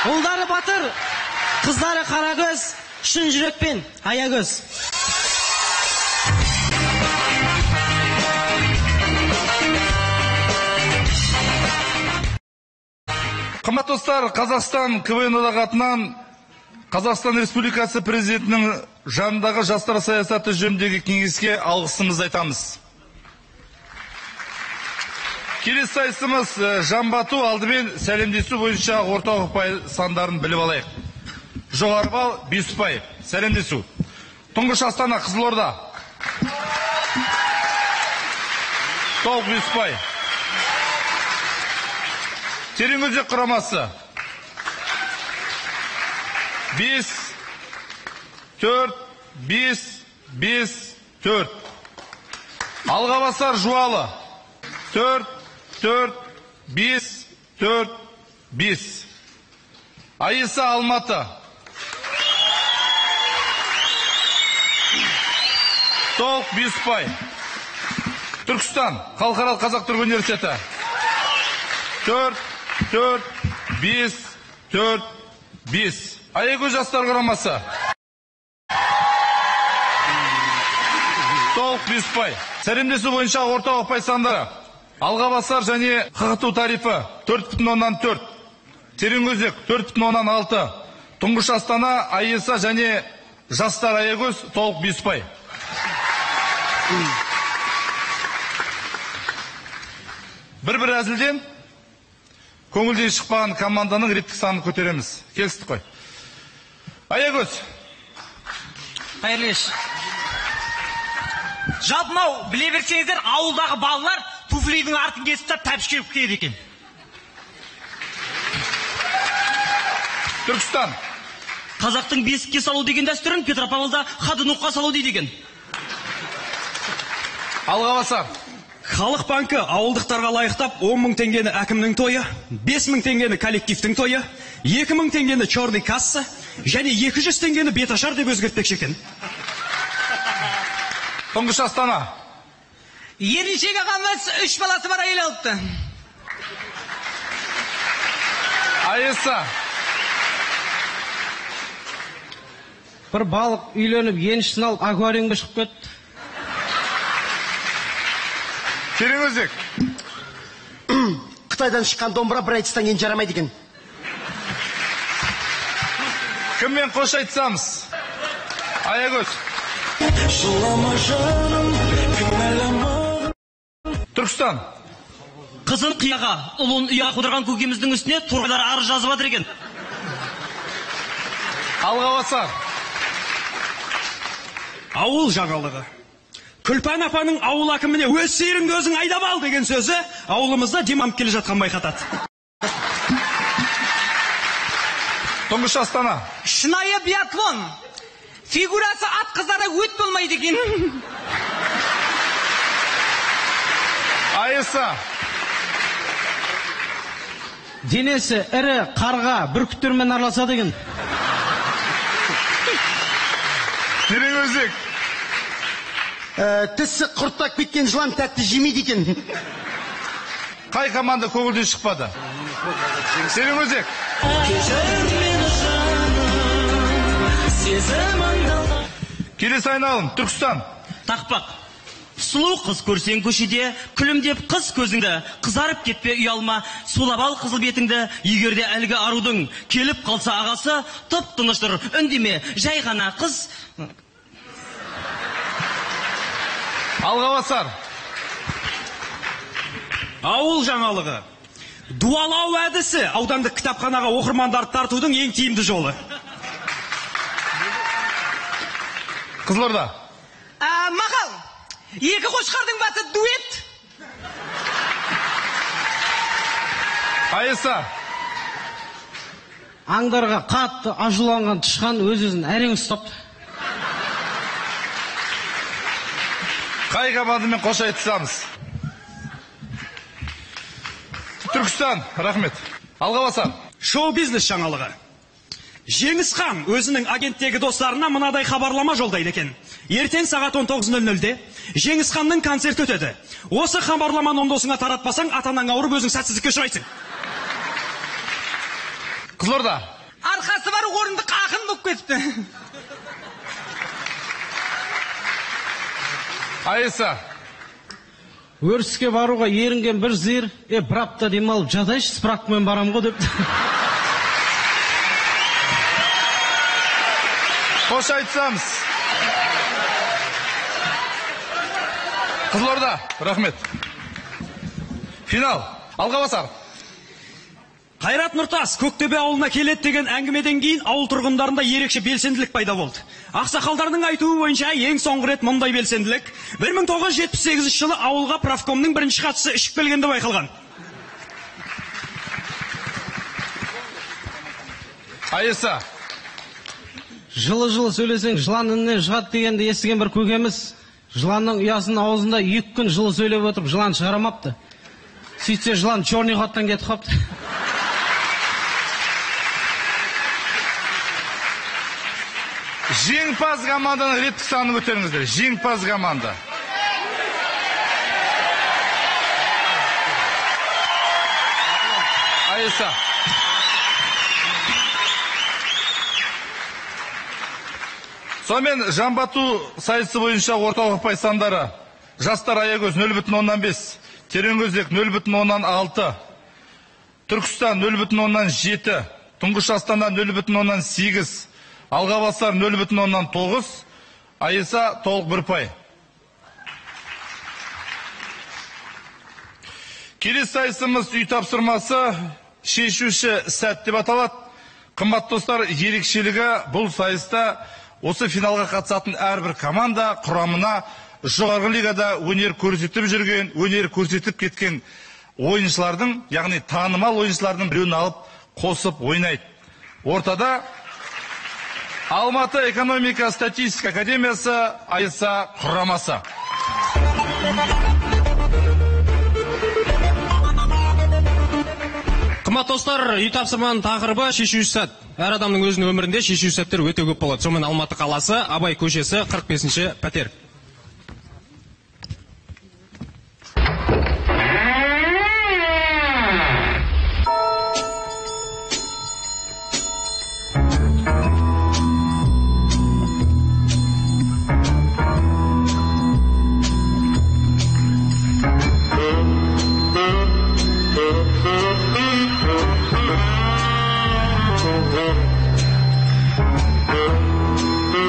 Ұлдары батыр, қыздары қарагөз, шын жүрекпен аягөз. Қымбатты достар, Қазақстан КВН одағы атынан Қазақстан Республикасы президентінің жанындағы жастар саясаты жөніндегі кеңеске алғысымызды айтамыз. Келесі сайысымыз жамбату, алдымен сәлемдесу бойынша ортақ ұпай сандарын біліп алайық. Жоғары балл 5 ұпай. Сәлемдесу. Тұңғыш Астана, Қызылорда. Толық 5 ұпай. Тереңөзек құрамасы. 5, 4, 5, 5, 4. Алғабасар Жуалы. 4, 4, 5, 4, 5. Айса Алматы. Толық 5 ұпай. Түркістан, Халықаралық Қазақ-Түрік университеті. 4, 4, 5, 4, 5. Аягөз жастар құрамасы. Толық 5 ұпай. Сәлемдесу бойынша ортақ ұпай сандары. Алғабасар және Қағыту тарифі 4,4. Тереңөзек 4,6. Тұңғыш Астана, Айса және жастар Аягөз толық 5 ұпай. Бір-бір әзілден көңілден шықпаған команданың реттік санын көтереміз. Келістік қой. Аягөз. Қайырлы кеш. Жалпы мынау, біле берсеңіздер, ауылдағы балалар туфлидің артын кесіп тәпішке келеді екен. Түркістан. Қазақтың бесікке салу деген дәстүрін Петропавлда хадынуққа салу дейді екен. Алғабасар. Халық банкі ауылдықтарға лайықтап 10 мың теңгені әкімнің тойы, 5 мың теңгені коллективтің тойы, 2 мың теңгені черный касса, және 200 теңгені беташар деп өзгертпекші екен. Тұңғыш Астана. Еріншек ағамыз 3 баласы бар әйел алыпты. Айса. Бір балық үйленіп, еншісін алып, аквариумға шығып кетті. Тереңөзек. Қытайдан шыққан домбыра бір айтыстан кейін жарамайды екен. Кіммен қош айтсамыз? Аягөз. Түркістан. Қызын қияға, ұлын ұя қудырған көкеміздің үстіне торғайлар арыз жазып жатыр екен. Алғабасар. Ауыл жаңалығы. Күлпан апаның ауыл әкіміне өз сиырыңды өзің айдап ал деген сөзі ауылымызда демалып келе жатқан байқатады. Тұңғыш Астана. Шынайы биатлон. Фигурасы ат қыздара өт болмайды екен. Айса. Денесі ірі қарға бүркіттермен араласады екен. Тереңөзек. Тісі құрттап кеткен жылан тәтті жемейді екен. Қай команда көңілден шықпады? Тереңөзек. Келесі айналым, Түркістан. Тақпақ. Сұлу қыз көрсең көшеде, күлімдеп қыз көзіңді, қызарып кетпе ұялма, сулап ал қызыл бетіңді, егерде әлгі арудың келіп қалса ағасы, тұп тыныштыр, үндеме, жай ғана қыз. Алғабасар. Ауыл жаңалығы. Дуалау әдісі аудандық кітапханаға оқырмандарды тартудың ең тиімді жолы. Қызылорда. Мақал, екі қошқардың басы дуэт. Айса. Аңдарға қатты ажуланған тышқан өз-өзін әрең ұстапты. Қай командамен қош айтысамыз? Түркістан, рахмет. Алғабасар. Шоу-бизнес жаңалығы. Жеңіс хан өзінің агенттегі достарына мынадай хабарлама жолдайды екен. Ертең сағат 19:00-де Жеңіс ханның концерті өтеді. Осы хабарламаны досыңа таратпасаң, атанаң ауырып өзің сәтсіздікке ұшырайсың. Қызылорда. Арқасы бар орындық ақын болып кетіпті. Айса. Өріске баруға ерінген бір зер, бір апта демалып жатайшы, справкамен барам ғой депті. Қош айтсамыз. Қызылорда, рахмет. Финал. Алғабасар. Қайрат Нұртас Көктөбе ауылына келеді деген әңгімеден кейін ауыл тұрғындарында ерекше белсенділік пайда болды. Ақсақалдардың айтуы бойынша ең соңғы рет мұндай белсенділік 1978 жылы ауылға правкомның бірінші хатшысы ішіп келгенде байқалған. Айса. Жылы сөйлесең жылан інінен шығады дегенді естіген бір көкеміз жыланның ұясының аузында 2 күн жылы сөйлеп отырып жылан шығарамапты. Сөйтсе жылан черный хоттан кетіп қапты. Жеңімпаз команданың реттік санын көтеріңіздер. Жеңімпаз команда. Айса. Сонымен жамбату сайысы бойынша орталық ұпай сандары. Жастар Аягөз 0,5, Тереңөзек 0,6, Түркістан 0,7, Тұңғыш Астана 0,8, Алғабасар 0,9, Айса толық 1 пай. Келесі сайысымыз үй тапсырмасы шешуші сәт деп аталады. Қымбат достар, ерекшелігі бұл сайыста осы финалға қатысатын әрбір команда құрамына жоғарғы лигада өнер көрсетіп кеткен ойыншылардың, яғни танымал ойыншылардың біреуін алып қосып ойнайды. Ортада Алматы экономика статистика академиясы Айса құрамасы. Қымбат достар, үй тапсырманың тақырыбы шешуші сәт. Әр адамның өзінің өмірінде шешуші сәттер өте көп болады. Сонымен Алматы қаласы, Абай көшесі, 45-ші пәтер.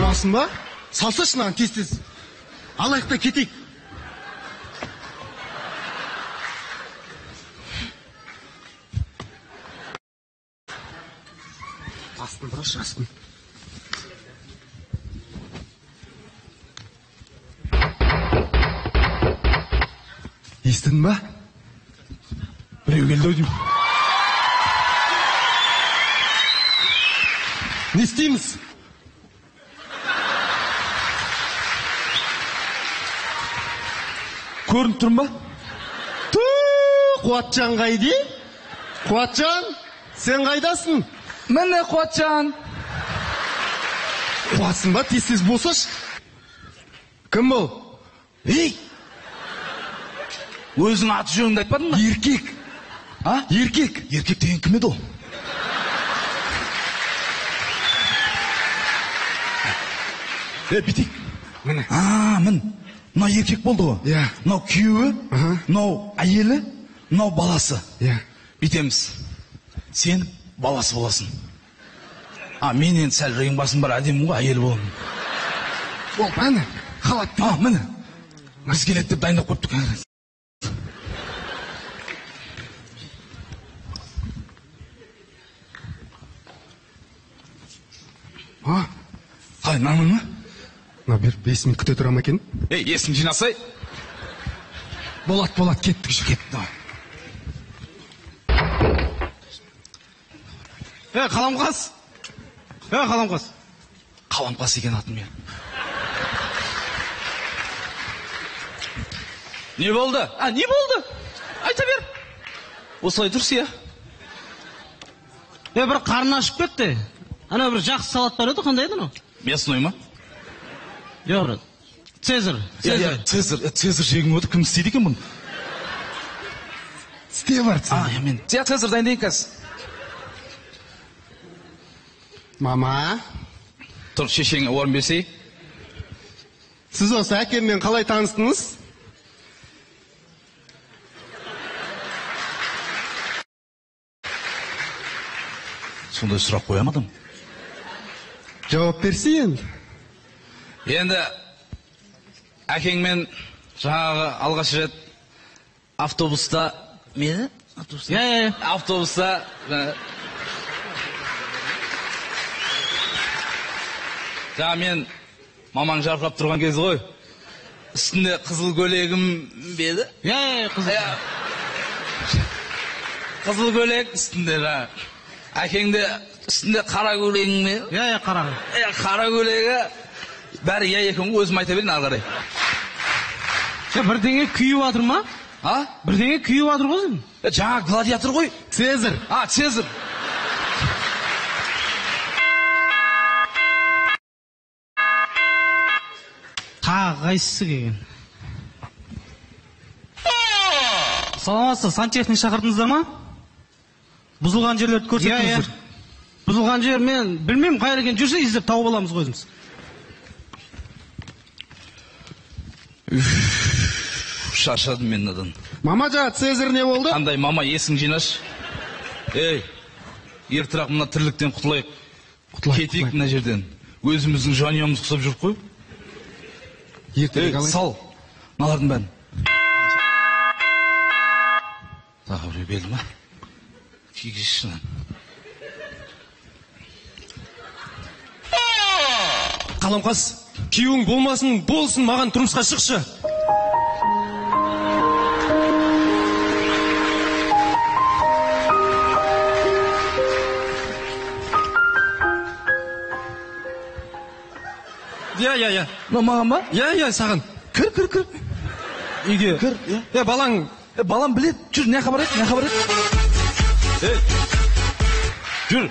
Басын ба? Салсашы маған тез-тез. Алайық та кетейік. Астын бұрашы, астын. Естідің ба? Біреу келді өйдім. Не істейміз? Көрініп тұрмын ба? Қуатжан қайди? Қуатжан, сен қайдасың? Міне Қуатжан. Қуатсың ба? Тез-тез болсаш. Кім бұл? Ей! Өзің аты жөніңді айтпадың ба? Еркек. А? Еркек. Еркек деген кім еді ол? Бітейік. Міне. Мін. Мына еркек болды ғой. Иә. Мынау күйеуі, мынау әйелі, мынау баласы. Иә. Бітеміз. Сен баласы боласың. Мен енді сәл рейң басым бар, әдемі ғой, әйелі боламын. Ол бәні, қалат. Міне. Біз келеді деп дайындап қойыптық. Қалай, нормально ма? Бір 5 минут күте тұрам екен. Есін жинасай. Болады, кеттік жүр. Кетті. Қаламқас. Қаламқас. Қаламқас екен атым мен. Не болды? Не болды? Айта бер. Осылай дұрыс, иә? Бір қарны ашып кетті. Ана бір жақсы салат бар еді, қандай еді ана? Мясной ма? Жоқ, Цезар. Цезар жегің өтіп, кім істейді екен бұны? Істе бар, Цезар. Цезар дайындайын қазір. Мама. Тұр, шешеңе орын берсей. Сіз осы әкеммен қалай таныстыңыз? Сондай сұрақ қоямадым. Жауап берсе енді. Енді әкеңмен жаңағы алғаш рет автобуста мені? Автобуста жаңа мен мамаң жарқырап тұрған кезі ғой. Үстінде қызыл көйлегім беді? Қызыл көйлек үстінде жаңа. Әкеңде үстінде қара көйлегің ме? Қара. Қара көйлегі бәрі екен ғой, өзім айта берейін ары қарай. Бірдеңе күйіп жатыр ма? Бірдеңе күйіп жатыр ғой? Жаңа гладиатор ғой. Цезарь. Цезарь. Қайсысы келген? Саламатсыз, сантехник шақырдыңыздар ма? Бұзылған жерлерді көрсеттіңіздер. Бұзылған жер, мен білмеймін қайда екен, жүрсе іздеп тауып аламыз ғой өзіміз. Шаршадым мен надан. Мама жаңа Цезарь не болды? Қандай мама, есің жинаш. Ертірақ мына тірліктен құтылайық. Кетейік мына жерден. Өзіміздің жанұямыз құсап жүріп қой. Сал, мыналардың бәрін. Тағы біреу белді ма? Кигізші. Қаламқас, күйеуің болмасын, болсын, маған тұрмысқа шықшы. Я. Маған ба? Я, саған. Кір. Үйге. Кір, балаң. Балам білет, жүр, не хабар ет? Жүр.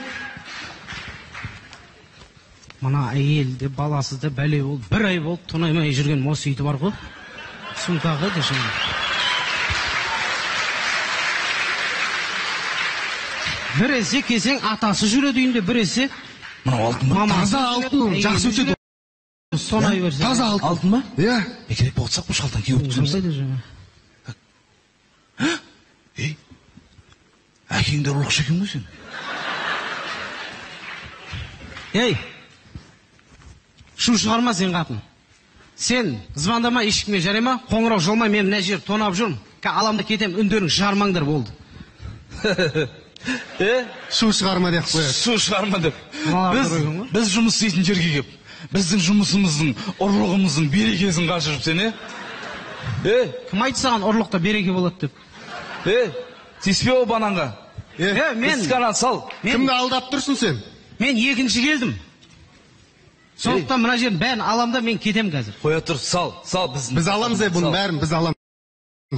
Мына әйелді, баласызды бәле болып, бір ай болып тонаймай жүрген осы үйді бар ғой. Сұмтағы дешін. Бір есе кесең атасы жүреді үйінде, бір есе. Мына алтын ба? Таза алтын, жақсы өтеді. Тонай берсе. Таза алтын. Алтын ба? Керек болсақ бұл шалтан кеуіп түсеміз. Әкеңді ұрлықшы екен ғой сен? Шу шығарма сен қатын. Сен звондама ешкімге жарайма, қоңырау жолмай мен мына жер тонап жүрмін. Аламда кетем, үндерің шығармаңдар болды. Шу шығарма деп қояды. Шу шығарма деп. Біз жұмыс істейтін жерге кеп, біздің жұмысымыздың, ұрлығымыздың берекесін қашырып сен, Кім айтты саған ұрлықта береке болады деп? Тиіспе о бананға. Іскана сал. Кімді алдап тұрсың сен? Мен екінші келдім. Сондықтан мына жерін бәрін аламда мен кетем қазір. Қоя тұр, сал біздің. Біз аламыз бұның бәрін, біз аламыз.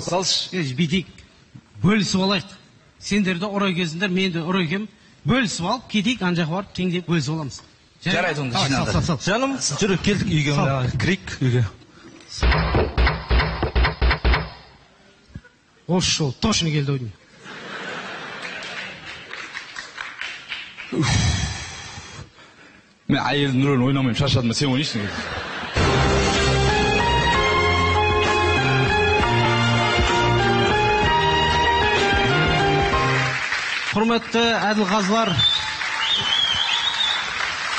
Салшы. Бетейік, бөлісіп алайық. Сендерді ұрай кезіндер, мен де ұрай кем. Бөлісіп алып, кетейік, анжақ барып, теңдеп бөлісіп аламыз. Жарайды онда жинады. Жаным, жүріп келдік үйге, кірейік үйге. Осы жол, точно келді ойдың. Мен әйелдің рөлін ойнамайым, шаршадым, сен ойнайсың. Құрметті әділ қазылар,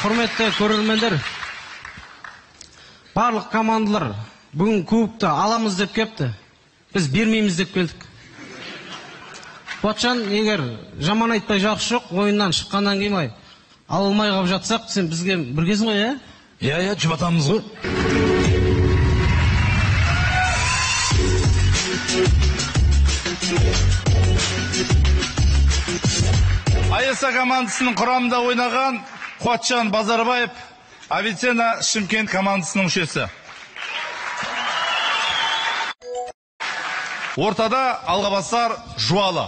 құрметті көрермендер, барлық командалар бүгін кубокты аламыз деп кепті. Біз бермейміз деп келдік. Патшан, егер жаман айтпай жақсы жоқ, ойыннан шыққаннан кейін алылмай қалып жатсақ, сен бізге біргесің ғой, Иә, жұбатамыз ғой. Айеса командасының құрамында ойнаған Қуатжан Базарбаев, Авиценна Шымкент командасының мүшесі. Ортада Алғабасар Жуалы.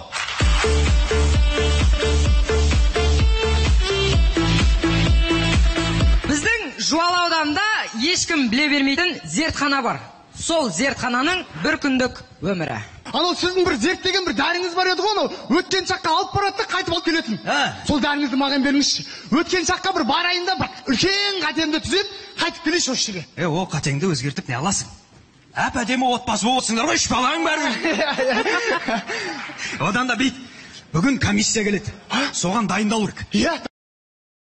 Біздің Жуалы ауданында ешкім біле бермейтін зертхана бар. Сол зертхананың бір күндік өмірі. анау сіздің бір зерттеген бір дәріңіз бар еді ғой, анау өткен шаққа алып барады да қайтып алып келетін. Сол дәріңізді маған беріңізші. Өткен шаққа бір барайын да бір үлкен қатемді түзеп, қайтып келейінші осы жерге. Ол қатеңді өзгертіп не аласың? Әп-әдемі отбасы болсыңдар ғой, 3 балаң бар. Одан да бейт. Бүгін комиссия келеді. Соған дайындалу керек. Иә,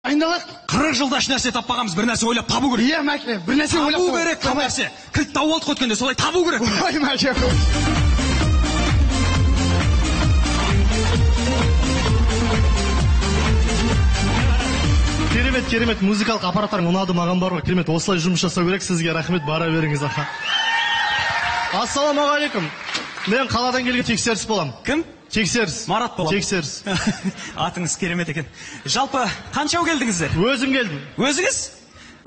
дайындалақ. 40 жылда еш нәрсе таппағанбыз, бір нәрсе ойлап табу керек. Иә, Мәке, бір нәрсе ойлап табу керек, бір нәрсе. Кілт тауып алдық өткенде, солай табу керек. Ой, Мәке. Керемет, музыкалық аппараттарың ұнады маған бар ғой. Керемет, осылай жұмыс жасау керек. Сізге рахмет, бара беріңіз, аха. Ассаламағалейкум. Мен қаладан келген тексеріс болам. Кім? Тексеріс. Марат болам. Тексеріс. Атыңыз керемет екен. Жалпы қаншау келдіңіздер? Өзім келдім. Өзіңіз?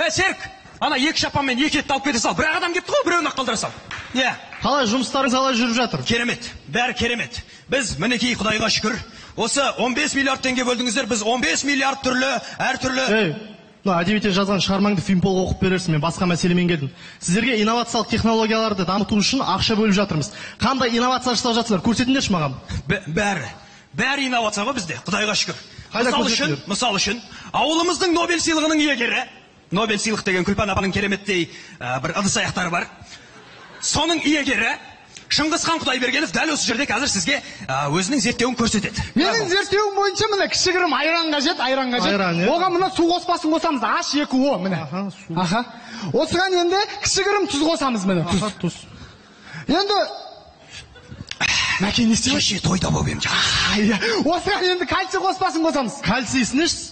Серік, ана 2 шапанмен 2 етті алып кете сал. Бір адам кепті ғой, біреуін ақ қалдыра сал. Иә. Қалай жұмыстарыңыз қалай жүріп жатыр? Керемет, бәрі керемет. Біз мінекей Құдайға шүкір. Осы 15 миллиард теңге бөлдіңіздер, біз 15 миллиард түрлі, әртүрлі. Әдебиеттен жазған шығармаңды фильмполға оқып берерсің, мен басқа мәселемен келдім. Сіздерге инновациялық технологияларды дамыту үшін ақша бөліп жатырмыз. Қандай инновация жасап жатсыздар, көрсетіңдерші маған. Бәрі инновация ғой бізде, Құдайға шүкір. Мысал үшін, ауылымыздың Нобель сыйлығының иегері, Нобель сыйлық деген Күлпан апаның кереметтей бір ыдыс аяқтары бар. Соның иегері Шыңғысхан Құдайбергенов дәл осы жерде қазір сізге өзінің зерттеуін көрсетеді. Менің зерттеуім бойынша міне кішігірім айран қажет. Оған мына су қоспасын қосамыз, H2O міне. Аха. Осыған енді кішігірім тұз қосамыз міне. Тұз. Енді Мәке не істеп? Кеше тойда болып ем жаңа. Осыған енді кальций қоспасын қосамыз. Кальцийсін ішсіз?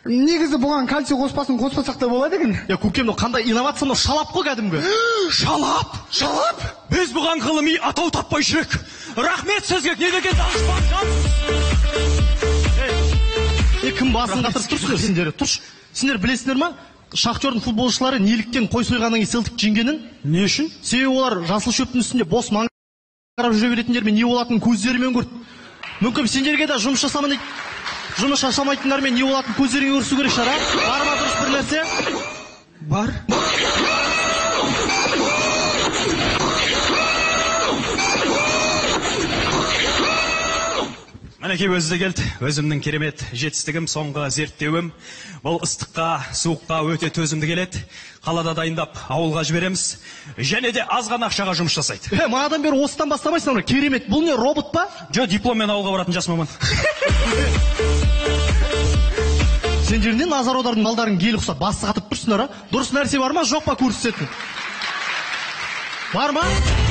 Негізі бұған кальций қоспасын қоспасақ та болады екен. Көкем, қандай инновация, шалап қой кәдімгі. Шалап? Біз бұған ғылыми атау таппай жүрек. Рахмет сізге, не деген данышпан кім басын қатырып тұрсыңдар сендер? Сендер білесіңдер ма? Шахтердің футболшылары неліктен қой сойғаннан кейін селтик жеңгенін? Не үшін? Себебі олар жасыл шөптің үстінде бос маңырап жүре беретіндер мен не болатынын көздерімен көрді. Мүмкін сендерге де жұмыс жасамайтындармен не болатын көздеріңе көрсу керек шара. Бар ма дұрыс бір нәрсе? Бар. Мінекей өзі де келді. Өзімнің керемет жетістігім, соңғы зерттеуім. Бұл ыстыққа, суыққа өте төзімді келеді. Қалада дайындап, ауылға жібереміз. Және де аз ғана ақшаға жұмыс жасайды. Манадан бері осыдан бастамайсың, керемет. Бұл не, робот па? Жо, дипломмен ауылға баратын жас маман. Сендерінен назар аудардың малдарын келі ұқсап басы қатып тұрсыңдар, дұрыс нәрсе бар ма, жоқ па көрсететін? Бар ма?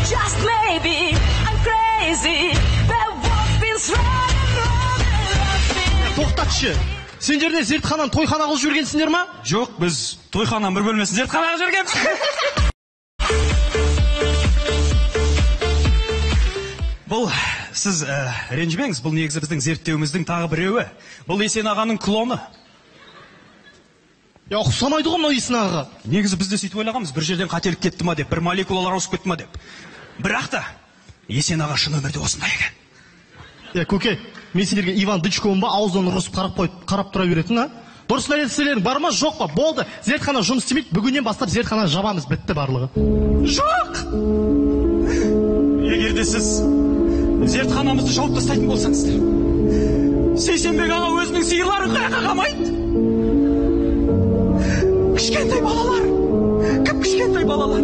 Just maybe I'm crazy. The wolf feels running. Тоқтатшы. Сендеріне зертхананы тойхана қылып жүргенсіңдер ма? Жоқ, біз тойхананың бір бөлмесін зертханаға жүргенбіз. Бұл сіз ренжімеңіз, бұл негізі біздің зерттеуіміздің тағы біреуі. Бұл Есен ағаның клоны. Ұқсамайды ғой мынау Есен ағаға. Негізі бізде сөйтіп ойлағанбыз, бір жерден қателік кетті ма деп, бір молекулалар ауысып кетті ма деп. Бірақ та Есен аға шын өмірде осындай екен. Көке, мен сендерге Иван Дычковын ба аузынан ұрысып қарап тұра беретін, а? Дұрыс нәрселерің бар ма, жоқ па? Болды, зертхана жұмыс істемейді, бүгіннен бастап зертхана жабамыз, бітті барлығы. Жоқ! Егер де сіз зертханамызды жауып тастайтын болсаңыздар, Сейсенбек аға өзінің сиырларын қаяққа қамайды. Кішкентай балалар, кішкентай балалар,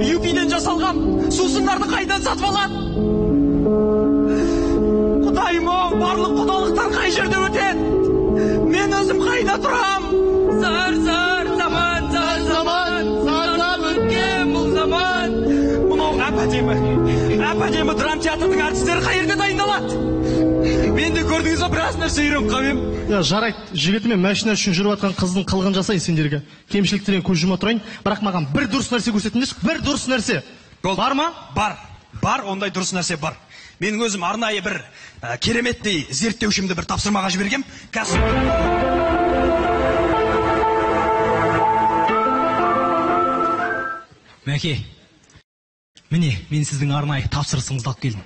юпиден жасалған сусындарды қайдан сатып алады? Құдайым-ау, барлық құдалықтар қай жерде өтеді? Мен өзім қайда тұрам? Зар заман, өткен бұл заман. Мұнау әп-әдемі драм театрының артистері қай жерде дайындалады? Мен де көрдіңіз ба, біраз нәрсе үйреніп қалып ем. Жарайды, жігітімен машина үшін жүріп жатқан қыздың қылығын жасайын сендерге. Кемшіліктерден көз жұма тұрайын, бірақ маған бір дұрыс нәрсе көрсетіңдерші, бір дұрыс нәрсе. Бар ма? Бар, ондай дұрыс нәрсе бар. Менің өзім арнайы бір кереметтей зерттеушімді бір тапсырмаға жібергем. Мәке, міне, мен сіздің арнайы тапсырысыңызды алып келдім.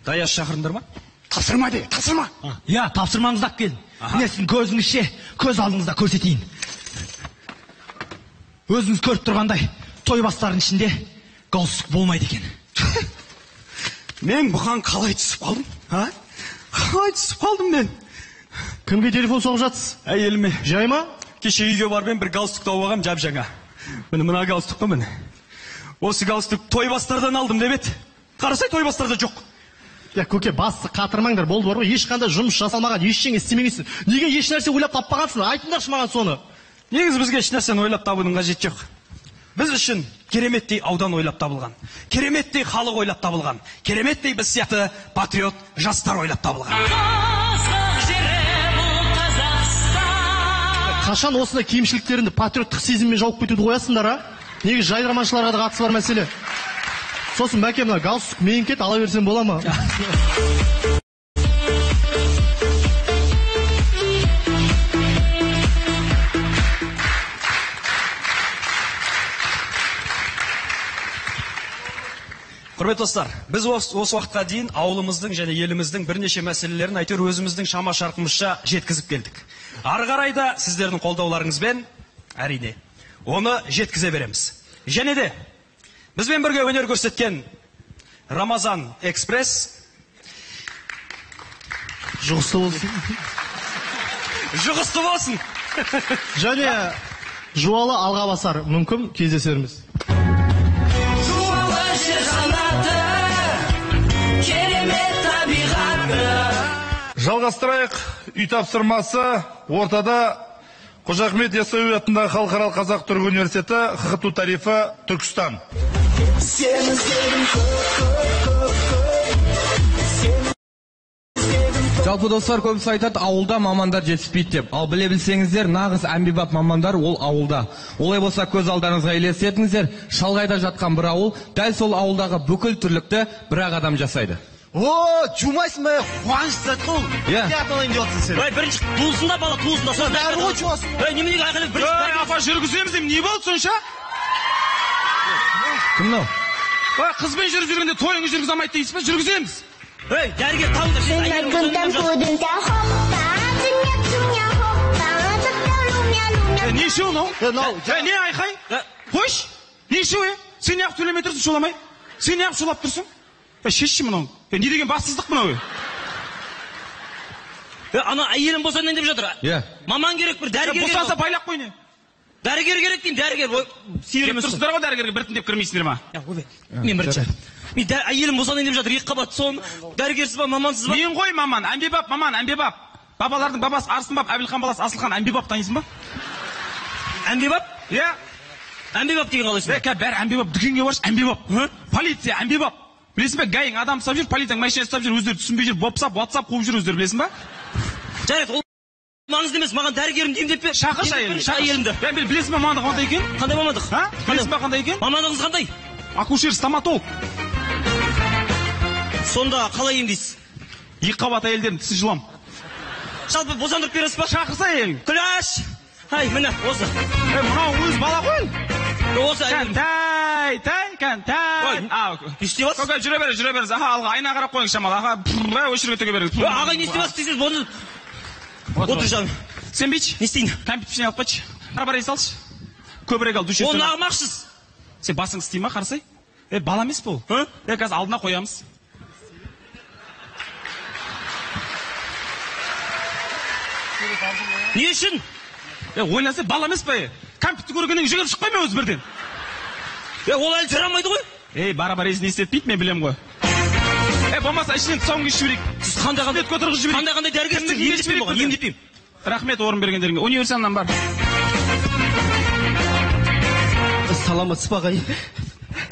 Даяс шақырыңдар ма? Тапсырма де, тапсырма. Иә, тапсырмаңызды алып келдім. Міне сіздің көзіңізше, көз алдыңызда көрсетейін. Өзіңіз көріп тұрғандай, той бастарының ішінде галстук болмайды екен. Мен бұған қалай түсіп қалдым? А? Қалай түсіп қалдым мен? Кімге телефон соғып жатсыз? Әйеліме. Жай ма? Кеше үйге барып бір галстук тауып алғам, жап жаңа. Мына галстук қой міне. Осы галстук тойбастардан алдым деп еді. Қарасай тойбастарда жоқ. Я көке, басты қатырмаңдар, болды бар ғой, ешқандай жұмыс жасалмаған, ештеңе істемегенсің. Неге еш нәрсе ойлап таппағансың? Айтыңдаршы маған соны. Негізі бізге еш нәрсені ойлап табудың қажеті жоқ. Біз үшін кереметтей аудан ойлап табылған, кереметтей халық ойлап табылған, кереметтей біз сияқты патриот жастар ойлап табылған. Қашан осындай кемшіліктеріңді патриоттық сезіммен жауып кетуді қоясыңдар, а? Неге жайдарманшыларға да қатысы бар мәселе? Сосын бәке, мына галстук мен кет, ала берсем бола ма? Құрметті достар, біз осы уақытқа дейін ауылымыздың және еліміздің бірнеше мәселелерін айтыр өзіміздің шама шарқымызша жеткізіп келдік. Ары қарай да сіздердің қолдауларыңызбен, әрине, оны жеткізе береміз. Және де бізбен бірге өнер көрсеткен Рамазан Экспресс жұғысты болсын. Жұғысты болсын. Және жуалы алға басар, мүмкін кездесерміз. Жалғастырайық, үй тапсырмасы ортада Қожа Ахмет Яссауи атындағы Халықаралық Қазақ-Түрік университеті, ХХТУ тарифі Түркістан. Жалпы достар көбісі айтады, ауылда мамандар жетіспейді деп. Ал біле білсеңіздер, нағыз әмбебап мамандар ол ауылда. Олай болса көз алдарыңызға елестетіңіздер, шалғайда жатқан бір ауыл, дәл сол ауылдағы бүкіл түрлікті бір-ақ адам жасайды. О, жумайсың ба, қуанышты айтқы ол. Иә. Не аталайын деп жатсың сен? Бірінші туысында бала, туысында. Бәрі ғой жуасың. Неменеге айқайлап бірінші. Апа, жүргіземіз деймін, не болды сонша? Кім мынау? Қызбен жүргенде тойыңды жүргізе алмайды дейсіз ба? Жүргіземіз. Дәрігер тауында сен неше ол? Не айқай? Қойш? Неше ой? Сен неғып төлемей тұрсың шоламай? Сен неғып шолап тұрсың? Шешші мұнау. Не деген бассыздық мұнау? Ана әйелім босанайын деп жатыр. Маман керек бір, дәрігер керек. Босанса байлақ қой не? Дәрігер керек деймін, дәрігер. Кеп тұрсыңдар ғой дәрігерге біртіндеп кірмейсіңдер ма? Мен бірінші. Мен әйелім босанайын деп жатыр, екі қабат сон. Дәрігерсіз ба, мамансыз ба? Мен ғой маман, әмбебап, маман, әмбебап. Бабалардың бабасы Арсынбап, Әбілхан баласы Асылхан, әмбебап танисың ба? Әмбебап? Иә. Әмбебап деген қалайсың? Бәрі әмбебап, дүкенге баршы, әмбебап. Полиция, әмбебап. Білесің бе, гайың адам ұстап жүр, полицияның машина ұстап жүр, өздері түсінбей жүр, WhatsApp қуып жүр, өздері білесің ба? Жарайды, ол маңызды емес, маған дәрігерім деймін деп пе? Шақыршы әйелімді. Білесің бе, мамандық қандай екен? Қандай мамандық? Білесің бе, қандай екен? Мамандығыңыз қандай? Акушер, стоматолог. Сонда қалай емдейсіз? Екі қабат әйелдердің тісі жылам. Жалпы босандырып бересіз ба? Шақырса әйелің. Күләш! Ай, міне, осы. Мынау өз бала ғой. Осы әйелім. Кәнтай. Не істеп жатсыз? Көке, жүре беріңіз. Алға, айна қарап қойыңыз шамалы. Өшірге төге беріңіз. Ағай, не істеп жатсыз дейсіз? Отыр жаным. Сен бейші? Не істейін? Компьютершіне алып қойшы. Қарабар ей салшы. Көбірек ал, дүшесі. Оны ағымақсыз. Сен басың істей ма, қарасай? Бала емес бұл. Қазір алдына қоямыз. Не үшін? Ойланса бала емес па? Компьютер көргеннен жүгіріп шықпай ма өзі бірден? Ол әлі жүре алмайды ғой? Бара-бар езін естетпейді, мен білем ғой. Болмаса ішінен тұсауын кешіп жіберейік. Сіз қандай дәрігерсіз емдетпеймін оған, емдетпеймін. Рахмет орын бергендеріңе. Универсиаданан бар. Саламатсыз ба ағай?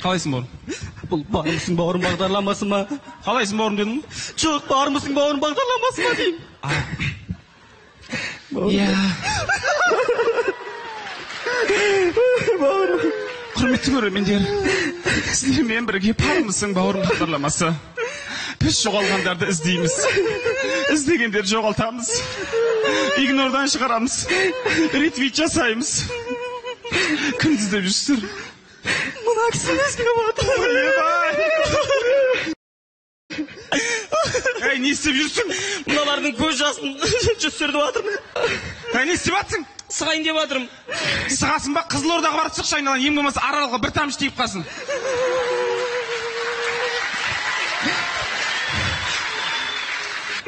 Қалайсың бауырым? Бұл бармысың бауырым бағдарламасы ма? Қалайсың бауырым дедің? Жоқ, бармысың бауырым бағдарламасы ма деймін. Бауырым. Құрметті көрермендер, сіздермен бірге бармысың бауырым бағдарламасы. Біз жоғалғандарды іздейміз. Іздегендерді жоғалтамыз. Игнордан шығарамыз. Ретвит жасаймыз. Кімді іздеп жүрсіздер? Мына кісі іздеп жатыр. Не істеп жүрсің? Мыналардың көз жасын жүсірді жатырмын. Не істеп жатсың? Сығайын деп жатырмын. Сығасың ба? Қызылордаға барып шықшы айналайын, ең болмаса аралға бір тамшы тиіп қалсын.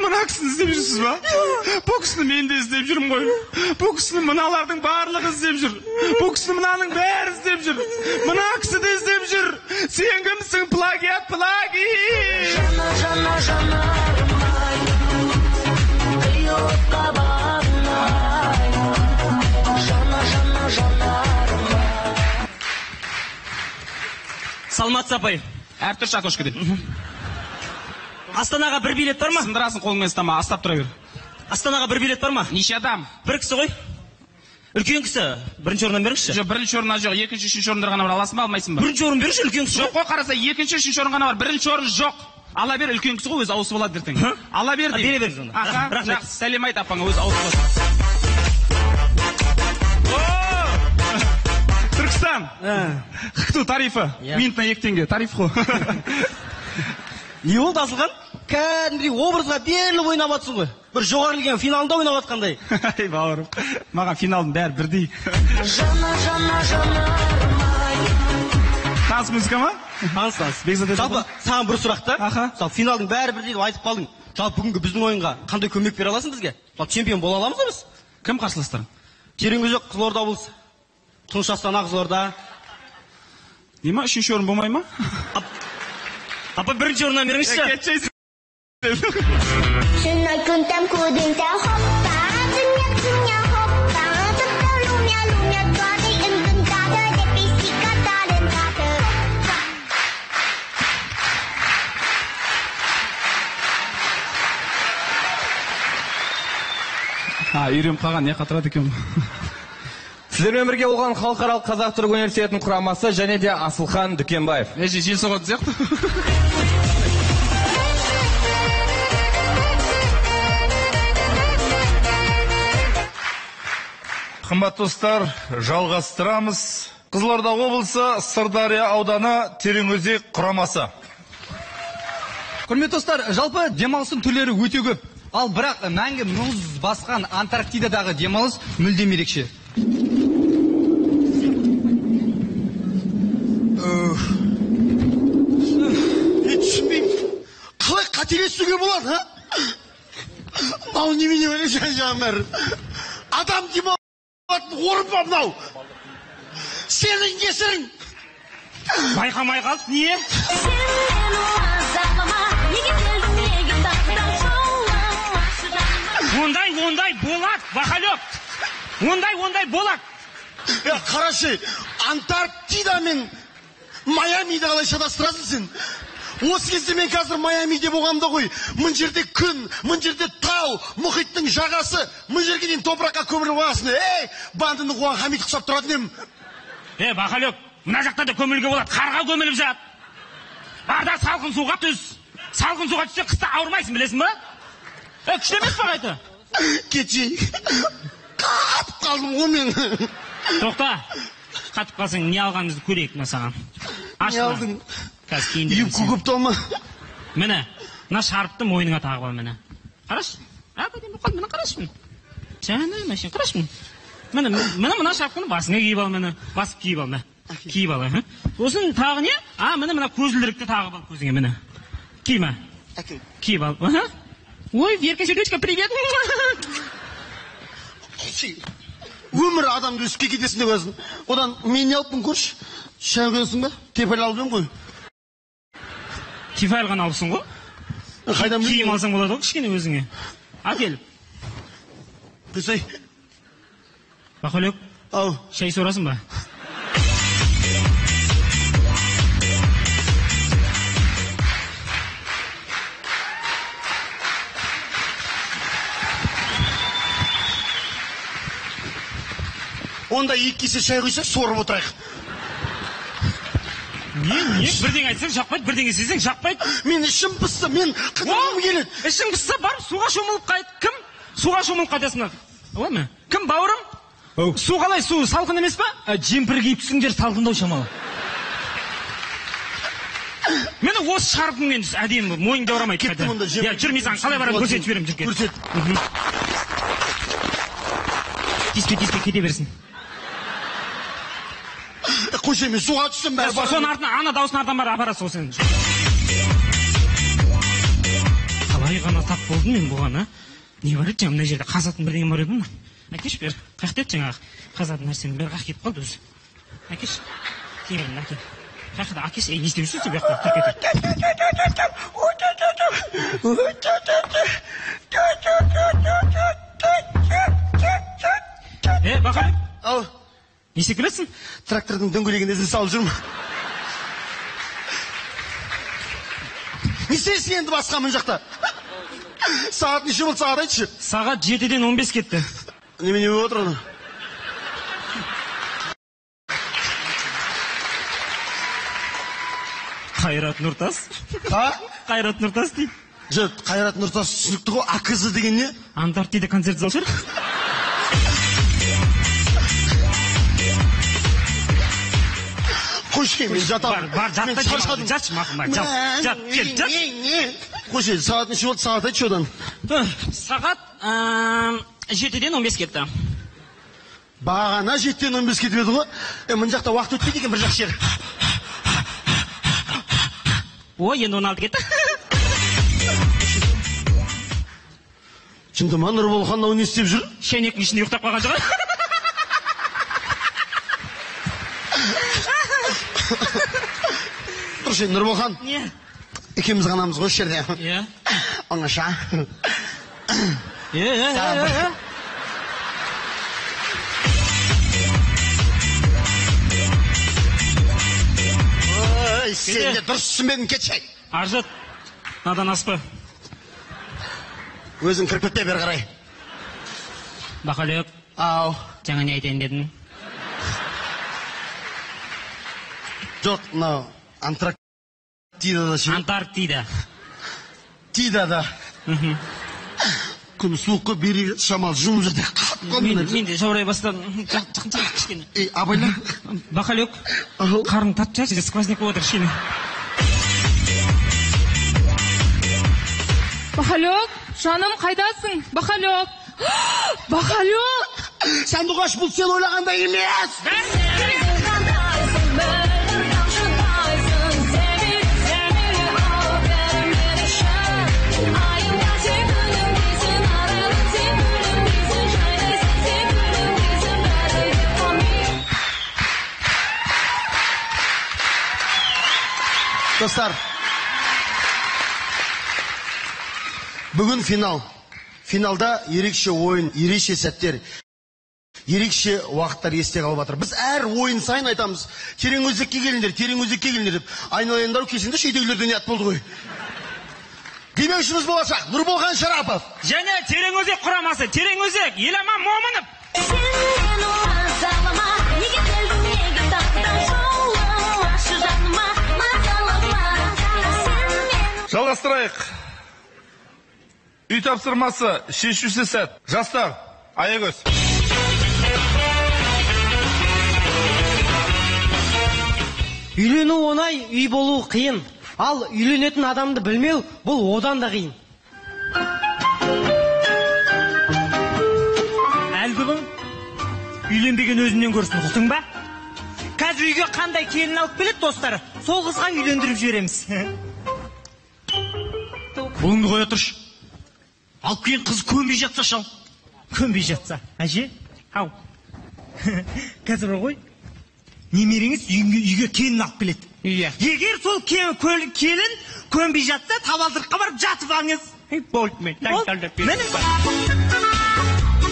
мына кісіні іздеп жүрсіз ба? Бұл кісіні мен де іздеп жүрмін ғой. Бұл кісіні мыналардың барлығы іздеп жүр. Бұл кісіні мынаның бәрі іздеп жүр. Мына кісі де іздеп жүр. Сен кімсің? Плагиат, плаги. Жана, жана, жанармай, қиылып қабағыңай. Жана, жана, жанармай. Саламатсыз апай. Әртүр шакошка деп. Астанаға бір билет бар ма? Сындырасын қолыңмен ұстама, астап тұра бер. Астанаға бір билет бар ма? Неше адам? Бір кісі ғой. Үлкен кісі. Бірінші орыннан беріңізші. Жоқ, бірінші орыннан жоқ, екінші, үшінші орындар ғана бар. Аласың ба, алмайсың ба? Бірінші орын беріңізші, үлкен кісі. Жоқ қой, қараса, екінші, үшінші орын ғана бар. Бірінші орын жоқ. Ала бер, үлкен кісі ғой, өзі ауысы болады ертең. Ала бер деймін. Бере беріңіз онда. Аха, Рахмет. жақсы, сәлем айт апаңа, өзі ауысы болады. Түркістан. Хықту тарифы. Минутына 2 теңге. Тариф қой. Не болды Асылхан? Кәдімгідей образға беріліп ойнап жатсың ғой. Бір жоғары лиганың финалында ойнап жатқандай. Ей бауырым, маған финалдың бәрі бірдей. Жана, жана, жанармай. Таныс музыка ма? Таныс. Бекзат. Жалпы, саған бір сұрақ та. Мысалы, финалдың бәрі бірдей деп айтып қалдың. Жалпы бүгінгі біздің ойынға қандай көмек бере аласың бізге? Жалпы чемпион бола аламыз ба біз? Кім қарсыластарың? Тереңөзек, Қызылорда облысы. Тыныш Астана, Қызылорда. Не ма, үшінші орын болмай ма? Апа, бірінші орыннан беріңізші. Кетшейсің. Шынай күнтем көдіңте хопта, дүния хопта, тұтта лумя туады, үндін тады, депесика тадын тады. Үйрем қалған, не қатырады екен? Сіздермен бірге болған халықаралық қазақ-түрік университетінің құрамасы және де Асылхан Дүкенбаев. Жел соғады сияқты. Қымбатты достар, жалғастырамыз. Қызылорда облысы, Сырдария ауданы, Тереңөзек құрамасы. Құрметті достар, жалпы демалыстың түрлері өте көп. Ал бірақ мәңгі мұз басқан Антарктидадағы демалыс мүлдем ерекше. Мен түсінбеймін. Қалай қателесуге болады, а? Мынау немене бар, жан-жағым бәрі. Адам демалатын орын ба мынау? Сенің кесірің. Байқамай қалып, не? Ондай болады, Вахалек. Ондай болады. Қарашы, Антарктида мен Майамиді қалай шатастырасың сен? Осы кезде мен қазір Майамиде болғамда ғой. Мың жерде күн, мың жерде тау, мұхиттың жағасы, мың жерге дейін топыраққа көміліп аласың. Бандыны қуған Хамид құсап тұратын ем. Бахалек, мына жақта да көмілге болады, қарға көміліп жат. Барда салқын суға түс. Салқын суға түссе қыста ауырмайсың, білесің ба? Күшті емес па қайты? Кетшей, қатып қалдым ғой мен. Тоқта, қатып қалсаң, не алғанымызды көрейік мына саған. Не алдың? Қазір кейіндерін Юбка көп толма. Міне, мына шарпты мойныңа тағып ал, міне. Қарашы. Міне қарашы міне. Жаңа мәшін, қарашы міне. Мына шапканы басыңа киіп ал, міне. Басып киіп ал, міне. Киіп ал, Осын тағы не? Міне көзілдірікті тағып ал көзіңе, міне. Киіп ал. Киіп ал. Ой, Верка, сердечко, привет. Өмір адамды үске кетесің деп өзің. Одан мен не алыппын көрші? Шай көресің ба? Тефаль алып ғой. Тефаль ғана алыпсың ғой? Қайдан білдің? Киім алсаң болады ғой кішкене өзіңе. Әкеліп. Құсай. Бақылек. Ау. Шай сорасың ба? Онда 2 кесе шай құйса сорып отырайық. Не? Бірдеңе айтсаң жақпайды, бірдеңе істесең жақпайды. Мен ішім пысты, мен қыдырғым келеді. Ішің пысса барып суға шомылып қайт. Кім? Суға шомылып қайтасың. Олай ма? Кім, бауырым? Су қалай? Су салқын емес па? Жемпір киіп түсіңдер салқындау шамалы. Мені осы шарпыңмен әдемі мойынды орамайды. Кеттім онда. Жүрмей саған қалай барам көрсетіп беремін жүрген. Көрсет. Тиспе кете берсін. Қойшы мен суға түссем бәрі соның артына ана даусын артынан бар апарасы ғой сен. қалай ғана тап болдым мен бұған, а? Не бар еді, мына жерде қазатын бірдеңе бар еді ма? Әкеш, бер. Қаяқта еді жаңағы қазатын нәрсенің бері қақ кетіп қалды өзі. Әкеш, кейбірін әке. Қаяқта, әкеш, не істеп жүрсің сен бұяқта? Бақалек. Ау. Не істеп келесің? Трактордың дөңгелегін ізін салып жүрмін. Не істейсің енді басқа мын жақта? Сағат неше болды, сағат айтшы? Сағат 7-ден 15 кетті. Немене болып отыр оны? Қайрат Нұртас. Қайрат Нұртас дейді. Жоқ, Қайрат Нұртас түсінікті ғой, АКЗ деген не? Антарктида концерт зал шығар. Қойшы, мен жатамын. Бар, жатшы мақым, жат. Қойшы, сағат неше болды, сағат айтшы одан. Сағат 7-ден 15 кетті. Бағана 7-ден 15 кетіп еді ғой. Мын жақта уақыт өтпейді екен бір жақсы жер. Ой, енді 16 кетті. Шындыма Нұрболхан мынау не істеп жүр? Шайнектің ішінде ұйықтап қалған шығар. Тұршы, Нұрболхан. Не? Екеуміз ғанамыз ғой жерде. Е. Оңаша. Ой, сен де дұрыс түсінбедің, кетшай. Аржат, надан аспа. Өзің кіріп кетпе бер қарай. Бақалек. Ау. Жаңа не айтайын дедің? Жоқ, мынау Антарктидада ше. Антарктида. Тидада. Күн суық қой, бері шамал жұмып жатыр. Мен де жаурай бастадым. Жақын кішкене. Абайла. Бақалек. Қарның тартып жатыр, сквозняк болып отыр кішкене. Бақалек, жаным қайдасың? Бақалек. Бақалек. Сандуғаш, бұл сен ойлағандай емес. Достар, бүгін финал. Финалда ерекше ойын, ерекше сәттер, ерекше уақыттар есте қалып жатыр. Біз әр ойын сайын айтамыз, терең өзекке келіңдер деп. Айналайындар кешінде шүйдегілерден ят болды ғой. Демеушіміз болашақ, Нұрболхан Шарапов. Және терең өзек құрамасы, терең өзек, Еламан Момынов. Жалғастырайық. Үй тапсырмасы, шешуші сәт. Жастар, Аягөз. Үйлену оңай, үй болу қиын. Ал үйленетін адамды білмеу, бұл одан да қиын. Әлгібің, үйленбеген өзінен көрсін, ұқтың ба? Қазір үйге қандай келін алып келеді, достары? Сол қызға үйлендіріп жібереміз. Бұлыңды қоя тұрш. Алып келген қыз көнбей жатса шал. Көнбей жатса, әже? Ау. Қазір ғой, немереңіз үйге келін алып келеді. Егер сол келін көнбей жатса, табалдырыққа барып жатып алыңыз. Болды мен.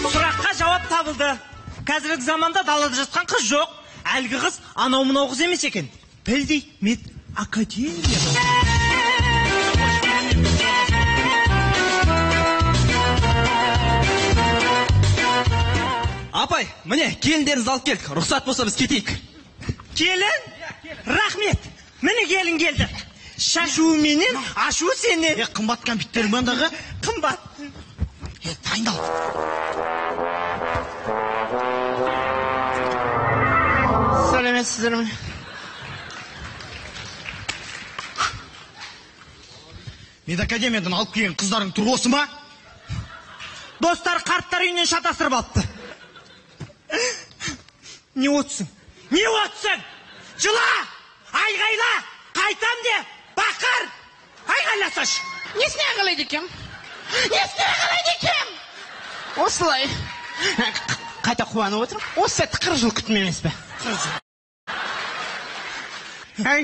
Сұраққа жауап табылды. Қазіргі заманда далада жатқан қыз жоқ. Әлгі қыз анау мынау қыз емес екен. Білдей мед академия. Апай, міне, келіндеріңізді алып келдік. Рұқсат болса біз кетейік. Келін? Рахмет. Міне келін келді. Шашуы менен, ашуы сенен. Қымбат кәмпиттерің бандағы? Қымбат. Дайындал. Сәлеметсіздер ме? Медакадемиядан алып келген қыздарың тұр осы ма? Достар қарттар үйінен шатастырып алыпты. Не отсың? Не отсың? Жыла! Айғайла! Қайтам де! Бақыр! Айғайласаш! Несіне айғайлайды екен? Несіне қарайды екем? Осылай. Қайта қуанып отырмын. Осы сәтті 40 жыл күтім емес пе? 40 жыл. Әй,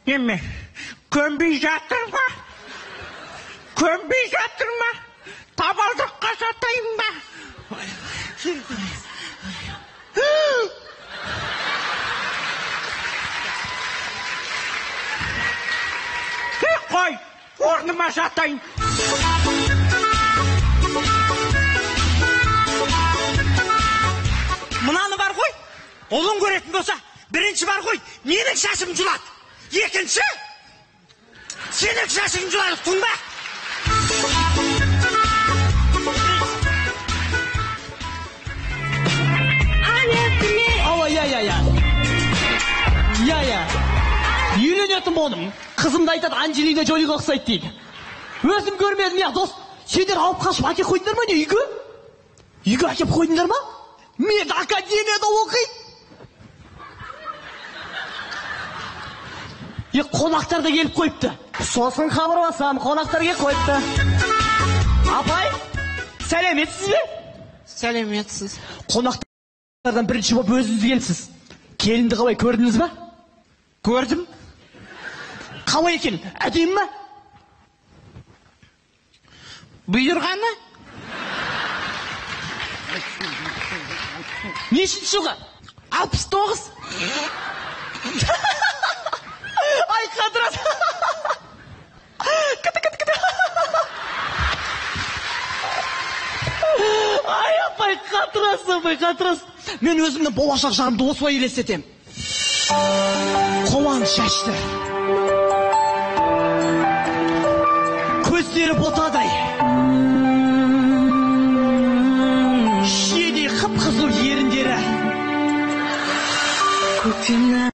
неме, көнбей жатыр ма? Көнбей жатыр ма? Табалдырыққа жатайын ба? Қой, орныма жатайын. Мынаны бар ғой, ұлын көретін болса, бірінші бар ғой, менің шашым жұлады. Екінші, сенің шашың жұлады, ұқтың ба? Я. Үйленетін болдым. Қызымды айтады, Анджелина Джолиға ұқсайды дейді. Өзім көрмедім, я дос. Сендер алып қашып әкеп қойдыңдар ма не үйге? Үйге әкеп қойдыңдар ма? Мен академияда оқиын. Қонақтар да келіп қойыпты. Сосын хабарласам, қонақтар келіп қойыпты. Апай, сәлеметсіз бе? Сәлеметсіз. Қонақтардан бірінші болып өзіңіз келіпсіз. Келінді қалай көрдіңіз ба? Көрдім. Қалай екен? Әдемі ме? Бұйырғаны? Нешінші жылғы? 69. Ай, қатырас. Кіті. Ай, апай, қатырас. Мен өзімнің болашақ жарымды осылай елестетем. Қуан шашты. Көздері ботадай. Шиедей қып-қызыл еріндері. Көктемнің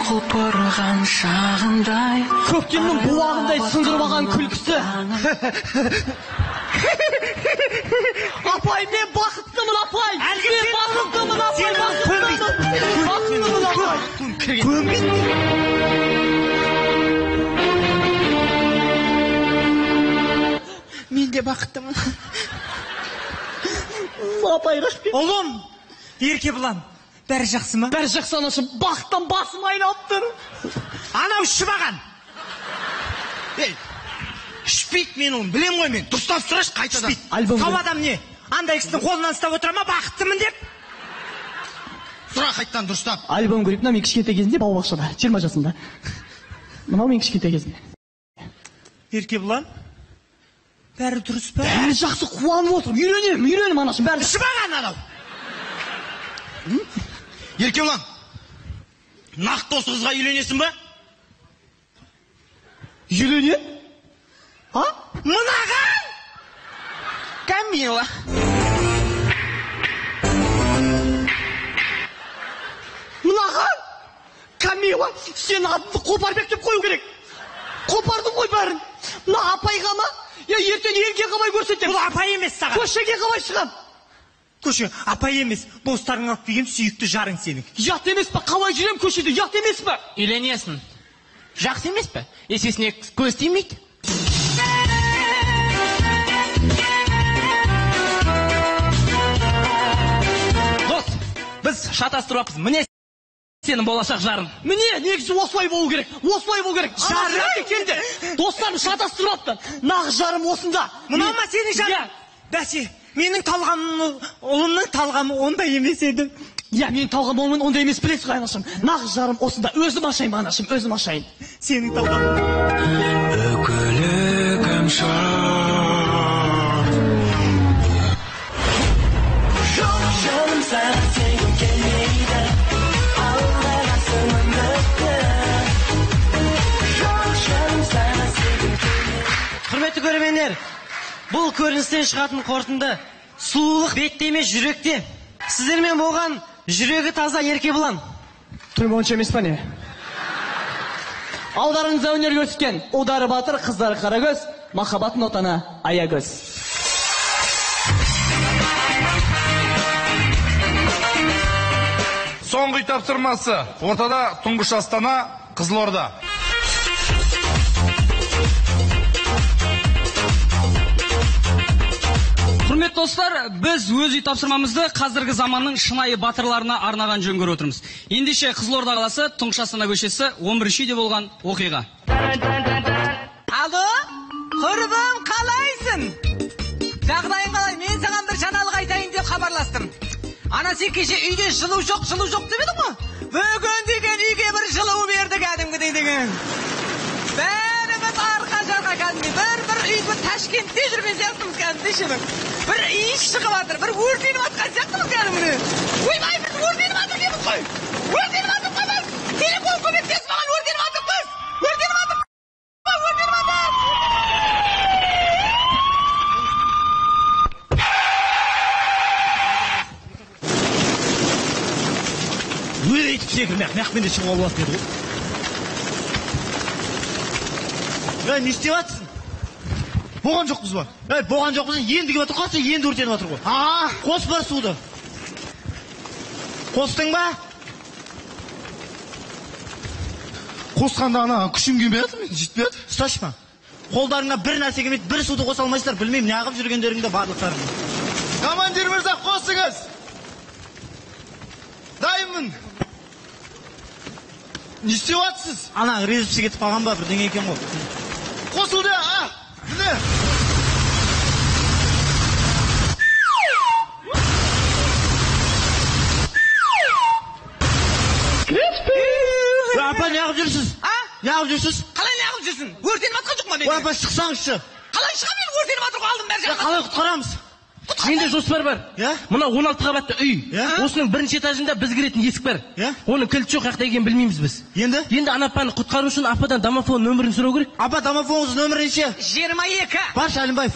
қопырған шағындай. Көктемнің буағындай сыңғырып алған күлкісі. Апай, мен бақыттымын, апай. Мен бақыттымын, апай. Бақыттымын, апай. Көнбейді. Мен де бақыттымын. Апай, рахмет. Ұлым, Еркебұлан, бәрі жақсы ма? Бәрі жақсы, анашым. Бақыттан басым айналып тұр. Анау шыбаған. Шпит мен оны, білем ғой мен. Дұрыстап сұрашы, қайтадан. Сау адам не? Андай кісінің қолынан ұстап отыра ма, бақыттымын деп? Сұра қайттан дұрыстап. Альбом көріп, мен кішкентай кезінде балабақшада, 20 жасында. Мынау мен кішкентай кезінде. Еркебұлан, бәрі дұрыс па? Бәрі жақсы, қуанып отырмын. Үйренем, анашым, бәрі. Шыбаған анау. Еркебұлан, нақты осы қызға үйленесің ба? Үйлене? А? Мынаған? Камила. Мынаған? Камила, сен атыңды қопарбек деп қою керек. Қопардың ғой бәрін. Мына апайға ма? Ертең елге қалай көрсетем? Бұл апай емес саған. Көшеге қалай шығам? Көше, апай емес, достарың алып келген сүйікті жарың сенің. Ят емес па? Қалай жүрем көшеде? Ят емес па? Үйленесің. Жақсы емес пе? Есесіне көз тимейді. Дос, біз шатастырып жатырмыз. Міне сенің болашақ жарың. Міне, негізі осылай болу керек. Жарым келді. Достарым шатастырып жатты. Нағыз жарым осында. Мынау ма сенің жарың? Бәсе, менің талғамым, ұлымның талғамы ондай емес еді. Менің талғамым ондай емес, білесіз ғой, анашым. Нағыз жарым осында. Өзім ашайын, анашым, өзім ашайын. Сенің талғамың. Өкілігім шар. Жоқ жаным саған сенгім келмейді. Алдағансың үмітті. Жоқ жаным саған сенгім келмейді. Құрметті көрермендер, бұл көріністен шығатын қорытынды сұлулық бетте емес жүректе. Сіздермен болған жүрегі таза Еркебұлан. Түрім онша емес па не? Алдарыңызда өнер көрсеткен ұлдары батыр, қыздары қарагөз, махаббаттың отаны аягөз. Соңғы тапсырмасы. Ортада тұңғыш Астана, Қызылорда. Құрметті достар, біз өз үй тапсырмамызды қазіргі заманның шынайы батырларына арнаған жөн көріп отырмыз. Ендеше Қызылорда қаласы, Тұңғыш Астана көшесі 11-ші үйде болған оқиға. Алло, құрбым, қалайсың? Жағдайың қалай? Мен саған бір жаңалық айтайын деп хабарластым. Ана сен кеше үйде жылу жоқ деп едің ғой? Бүгін деген үйге бір жылу берді кәдімгідей деген. Бәріміз арқа-жарқа кәдімгі бір үйді Ташкентте жүрген сияқтымыз кәдімгідей шыбық. Бір иіс шығып жатыр, бір өртеніп жатқан сияқтымыз кәдімгідей. Ойбай, біз өртеніп жатыр дейміз ғой. Өртеніп жатыр біз. Телефон көмектесіп маған өртеніп жатыр біз. Өртеніп жатыр. Өртеніп жатыр. Өйтіп секірмек, мақпен де шығып алып еді ғой. Не істеп жатсың? Болған жоқпыз ба? Болған жоқпыз, енді келіп жатыр ғой, сен енді өртеніп жатыр ғой. Қос бар суды. Қостың ба? Қосқанда ана күшім келмеді, мен жетпеді. Ұсташма. Қолдарыңа бір нәрсе келмейді, бір суды қоса алмайсыздар, білмеймін, не ағып жүргендеріңді барлықтарың. Командир мырза, қосыңыз. Дайынмын. Не істеп жатсыз? Ана резепсі кетіп қалған ба, бірдеңе екен ғой. Қосылды, міне. Апа, не ағып жүрсіз? Не ағып жүрсіз? Қалай не ағып жүрсің? Өртеніп жатқан жоқ ма мен? Апа, шықсаңызшы. Қалай шыға мен өртеніп жатыр ғой, алдым бәр жаққа. Қалай құтқарамыз? Менде жоспар бар. Мына 16 қабатты үй. Осының бірінші этажында біз кіретін есік бар. Оның кілті жоқ, қайда екенін білмейміз біз. Енді ана апаны құтқару үшін ападан домофон нөмірін сұрау керек. Апа, домофоныңыз нөмірі неше? 22. Баршы, Әлімбаев.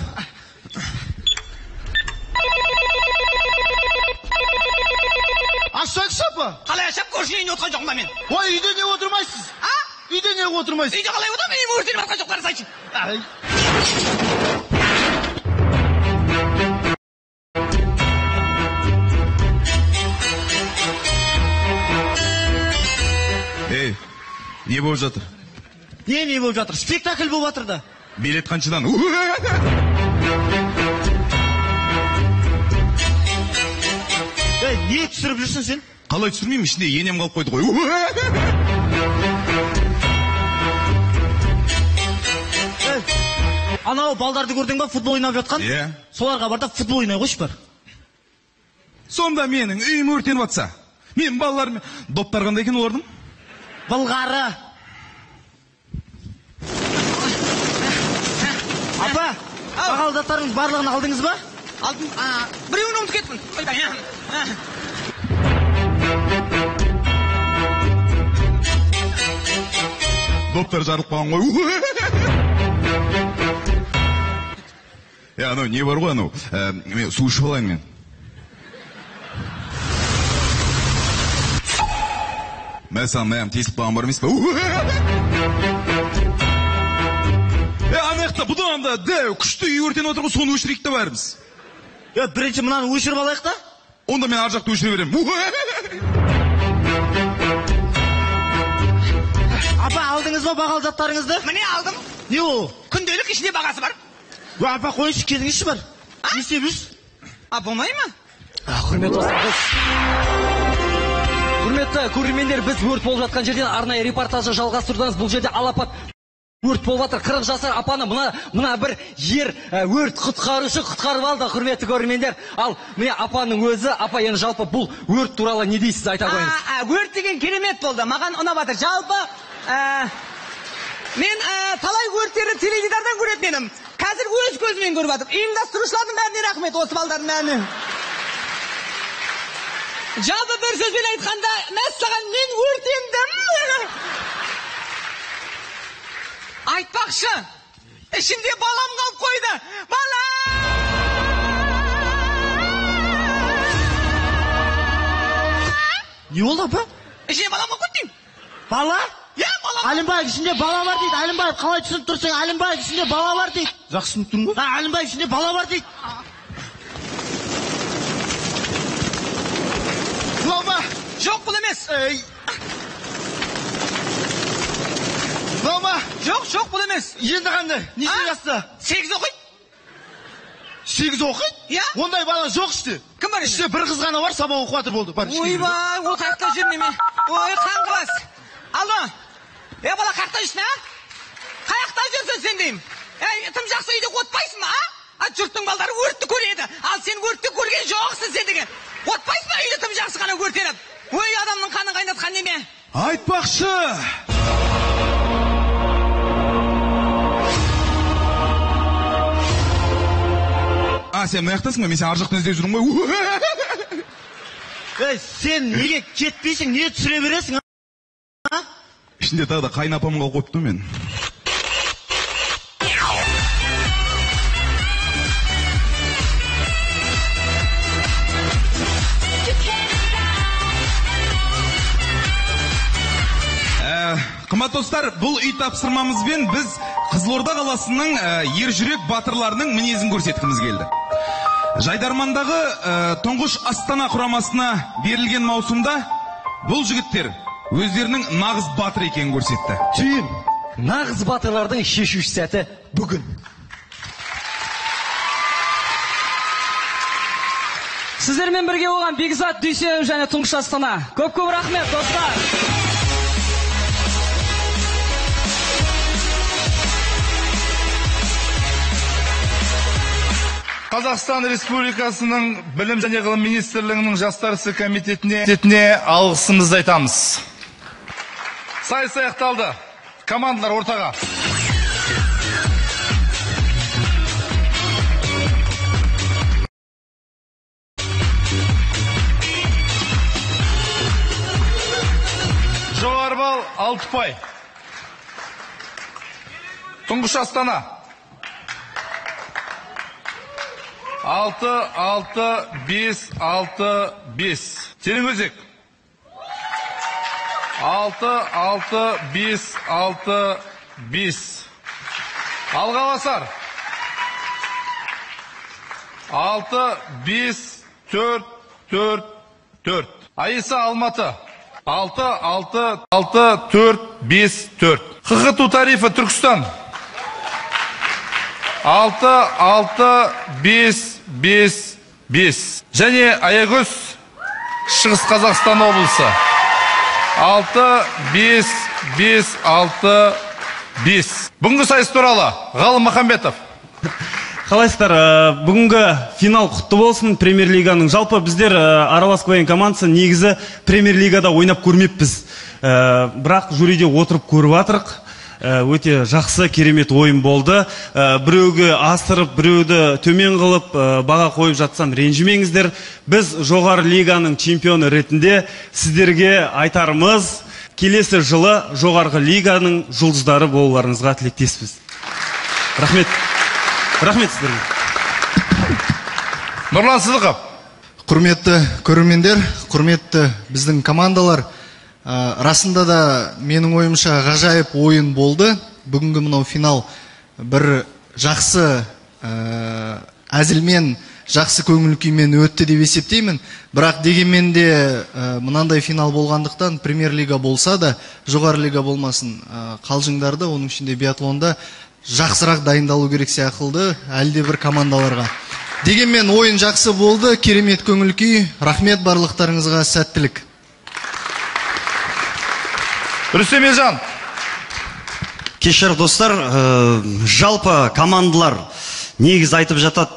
Ашсаңызшы, апа. Қалай ашап, көршінің үйіне отырған жоқпын ба мен? Ой, үйде не отырмайсыз? Үйде не отырмайсыз? Үйде қалай отырмын, мен өртеніп жатқан жоқ, қарасайшы. Ей, не болып жатыр? Не болып жатыр? Спектакль болып жатыр да. Билет қаншадан? Не түсіріп жүрсің сен? Қалай түсірмеймін, ішінде енем қалып қойды ғой. Анау балдарды көрдің ба, футбол ойнап жатқан? Соларға бар да футбол ойнай қойшы бар. Сонда менің үйім өртеніп жатса, мен балаларым доптар қандай екен олардың? Былғары. Апа, бағалы заттарыңыз барлығын алдыңыз ба? Алдым. Біреуін ұмытып кеттім. Доптар жарылып қалған ғой. Анау не бар ғой, анау су ішіп алайын мен. Мәсам тесіп қалған бар емес па? Анаяқта бұдан да дәу күшті үй өртеніп отыр ғой, соны өшірейік та бәріміз. Бірінші мынаны өшіріп алайық та? Онда мен ар жақты өшіре беремін. Апа, алдыңыз ба бағалы заттарыңызды? Міне алдым. Не ол? Күнделік ішінде бағасы бар. Апа, қойыңызшы, келіңізші бар. Не істеп жүрсіз? Болмай ма? Құрметті достар, құрметті көрермендер, біз өрт болып жатқан жерден арнайы репортажы жалғастырудамыз. Бұл жерде алапат өрт болып жатыр. 40 жасар апаны мына бір ер өрт құтқарушы құтқарып алды, құрметті көрермендер. Ал міне апаның өзі, апа енді жалпы бұл өрт туралы не дейсіз, айта қойыңыз? Өрт деген керемет болды. Маған ұнап жатыр. Жалпы мен талай өрттерді теледидардан көретін едім. Қазір өз көзімен көріп жатырмын. Ұйымдастырушылардың бәріне рахмет, осы балдардың бәріне. Жалпы бір сөзбен айтқанда, мәссаған мен өртендім. Айтпақшы, ішімде балам қалып қойды. Не болды, апа? Ішімде балам қалып қойды деймін. Бала? Балам. Әлімбаев, ішінде бала бар дейді. Әлімбаев, қалай түсініп тұрсың? Әлімбаев, ішінде бала бар дейді. Жақсы түсініп тұрмын ғой. Әлімбаев, ішінде бала бар дейді. Мынау жоқ, бұл емес. Мынау Жоқ, бұл емес. Енді қандай? Неше жаста? 8 оқиды. сегіз оқиды? Иә? Ондай бала жоқ іште. Кім бар? Іште бір қыз ғана бар, сабақ оқып жатыр болды. Бар ішке. Ойбай, о қаяқта жүр неме? Ой, қаңғыбас. Алло. Бала қаяқта жүрсің, а? Қаяқта жүрсің сен деймін. Тым жақсы үйде отпайсың ба, а? Жұрттың балдары өртті көреді. Ал сен өртті көрген жоқсың сен деген. Отпайсың ба үйде тым жақсы ғана өртеніп? Ой, адамның қанын қайнатқан неме? Айтпақшы. Сен мына жақтасың ба? Мен сен ар жақтан іздеп жүрмін ғой. Сен неге кетпейсің, не түсіре бересің? Ішінде тағы да қайнапамға қойыпты мен. Қымбат достар, бұл үй тапсырмамызбен біз Қызылорда қаласының ержүрек батырларының мінезін көрсеткіміз келді. Жайдармандағы тұңғыш Астана құрамасына берілген маусымда бұл жігіттер өздерінің нағыз батыр екенін көрсетті. Түйін, нағыз батырлардың шешуші сәті бүгін. Сіздермен бірге болған Бекзат Дүйсенов және Тұңғыш Астана. Көп-көп рахмет, достар. Қазақстан Республикасының Білім және ғылым министрлігінің жастар ісі комитетіне алғысымызды айтамыз. Сайыс аяқталды. Командалар ортаға. Жоғары балл Алтыбай. Тұңғыш Астана. 6-6-5-6-5. Тереңөзек. 6-6-5-6-5. Алғабасар. 6-5-4-4-4. Айса Алматы. 6-6-4-5-4. Қықыту тарифы Түркістан. 6-6-5-5-5. Және Аягөз Шығыс Қазақстан облысы. 6-5-5-6-5. Бүгінгі сайыс туралы Ғалым Махамбетов. Қалайсыздар, бүгінгі финал құтты болсын Премьер-лиганың. Жалпы біздер аралас қойын командасы негізі Премьер-лигада ойнап көрмеппіз. Бірақ жюриде отырып көріп атырық. Өте жақсы, керемет ойын болды. Біреуге асырып, біреуді төмен қылып, баға қойып жатсам ренжімеңіздер. Біз жоғары лиганың чемпионы ретінде сіздерге айтарымыз, келесі жылы жоғарғы лиганың жұлдыздары болуларыңызға тілектеспіз. Рахмет. Рахмет сіздерге. Нұрлан Сыздықов. Құрметті көрермендер, құрметті біздің командалар, расында да менің ойымша ғажайып ойын болды. Бүгінгі мынау финал бір жақсы әзілмен, жақсы көңіл күймен өтті деп есептеймін. Бірақ дегенмен де мынандай финал болғандықтан Премьер-лига болса да, жоғары лига болмасын, қалжыңдарды, оның ішінде биатлонда жақсырақ дайындалу керек сияқты әлде бір командаларға. Дегенмен ойын жақсы болды, керемет көңіл күй. Рахмет барлықтарыңызға, сәттілік. Рүстем Елжан. Кешір достар, жалпы командалар негіз айтып жатады.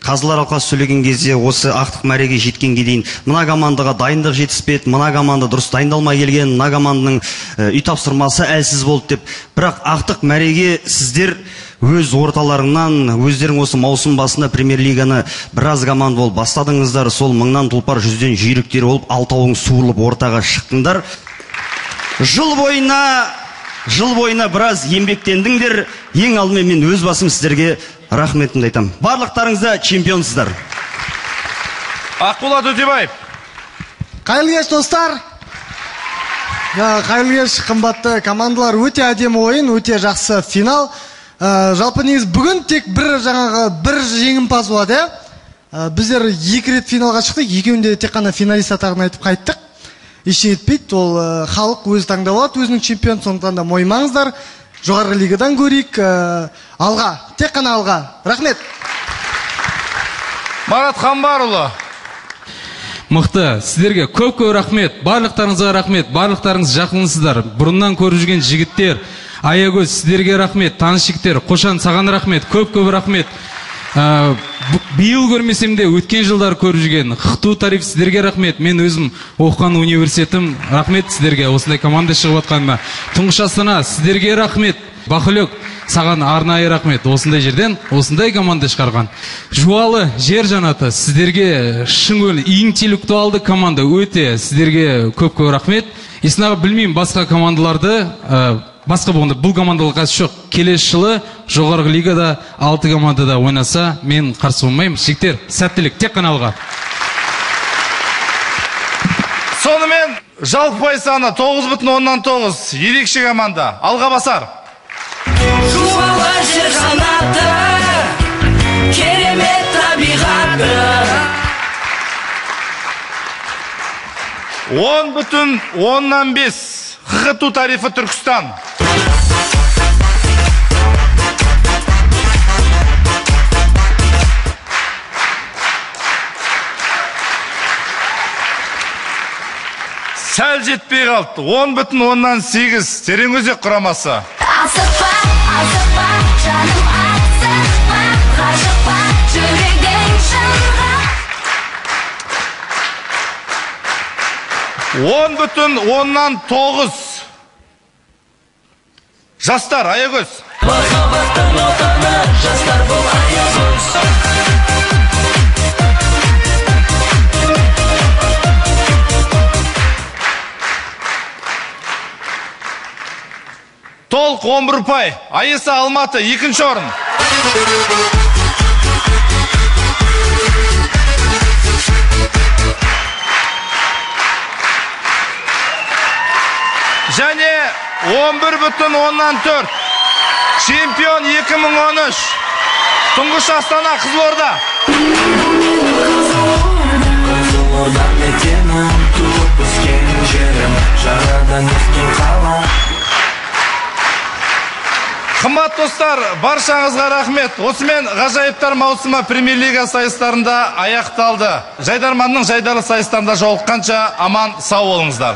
Қазылар алқасы сөйлеген кезде осы ақтық мәреге жеткенге дейін мына командаға дайындық жетіспеді, мына команда дұрыс дайындалмай келген, мына команданың үй тапсырмасы әлсіз болды деп. Бірақ ақтық мәреге сіздер өз орталарыңнан, өздерің осы маусым басында Премьер-лиганы біраз команда болып бастадыңыздар, сол мыңнан тұлпар жүзден жүйріктер болып, алтауың суырылып ортаға шықтыңдар. Жыл бойына біраз еңбектендіңдер. Ең алдымен мен өз басым сіздерге рахметімді айтам. Барлықтарыңызда чемпионсыздар. Ақболат Өтебаев. Қайырлы кеш достар. Қайырлы кеш қымбатты командалар, өте әдемі ойын, өте жақсы финал. Жалпы негіз бүгін тек бір жеңімпаз болады. Біздер 2 рет финалға шықтық, екеуінде тек қана финалист атағын айтып қайттық. Ештеңе етпейді, ол халық өзі таңдап алады, өзінің чемпион, сондықтан да мойымаңыздар. Жоғарғы лигадан көрейік, алға, тек қана алға. Рахмет. Марат Қамбарұлы. Мықты, сіздерге көп рахмет, барлықтарыңызға рахмет, барлықтарыңыз жақынсыздар. Бұрыннан көріп жүрген жігіттер, Аягөз, сіздерге рахмет, таныс жігіттер, Қошан, саған рахмет, көп рахмет. Биыл көрмесем де өткен жылдар көріп жүрген Хықту Тариф, сіздерге рахмет. Мен өзім оқыған университетім, рахмет сіздерге, осындай команда шығып атқаныма. Тұңғыш Астана, сіздерге рахмет. Бақылек, саған арнайы рахмет, осындай жерден осындай команда шығарған. Жуалы жер жанаты, сіздерге шын интеллектуалды команда, өте сіздерге көп рахмет. Есінаға білмеймін басқа командаларды, басқа болғанда бұл командаға қатысы жоқ. Келесі жылы жоғарғы лигада 6 командада ойнаса, мен қарсы болмаймын. Жігіттер, сәттілік, тек қана алға. Сонымен жалпы саны 9,9, ерекше команда. Алға басар. Жуалы жер жанаты, керемет табиғаты. 10,5 Хықту Тарифі Түркістан. Сәл жетпей қалды. 10,8 Тереңөзек құрамасы. Асықпа, жаным асықпа, ғашықпа, жүрегің шынға. 10,9 Жастар, Аягөз. Махаббаттың отаны, жастар бұл Аягөз. Толқ 11 ұпай, Айса Алматы 2-ші орын. Және 11,4 чемпион 2013 Тұңғыш Астана Қызылорда. Қызылорда мекенім, туып өскен жерім, жарадан өскен қала. Қымбат достар, баршаңызға рахмет. Осымен ғажайыптар маусымы премьер-лига сайыстарында аяқталды. Жайдарманның жайдары сайыстарында жолыққанша аман сау болыңыздар.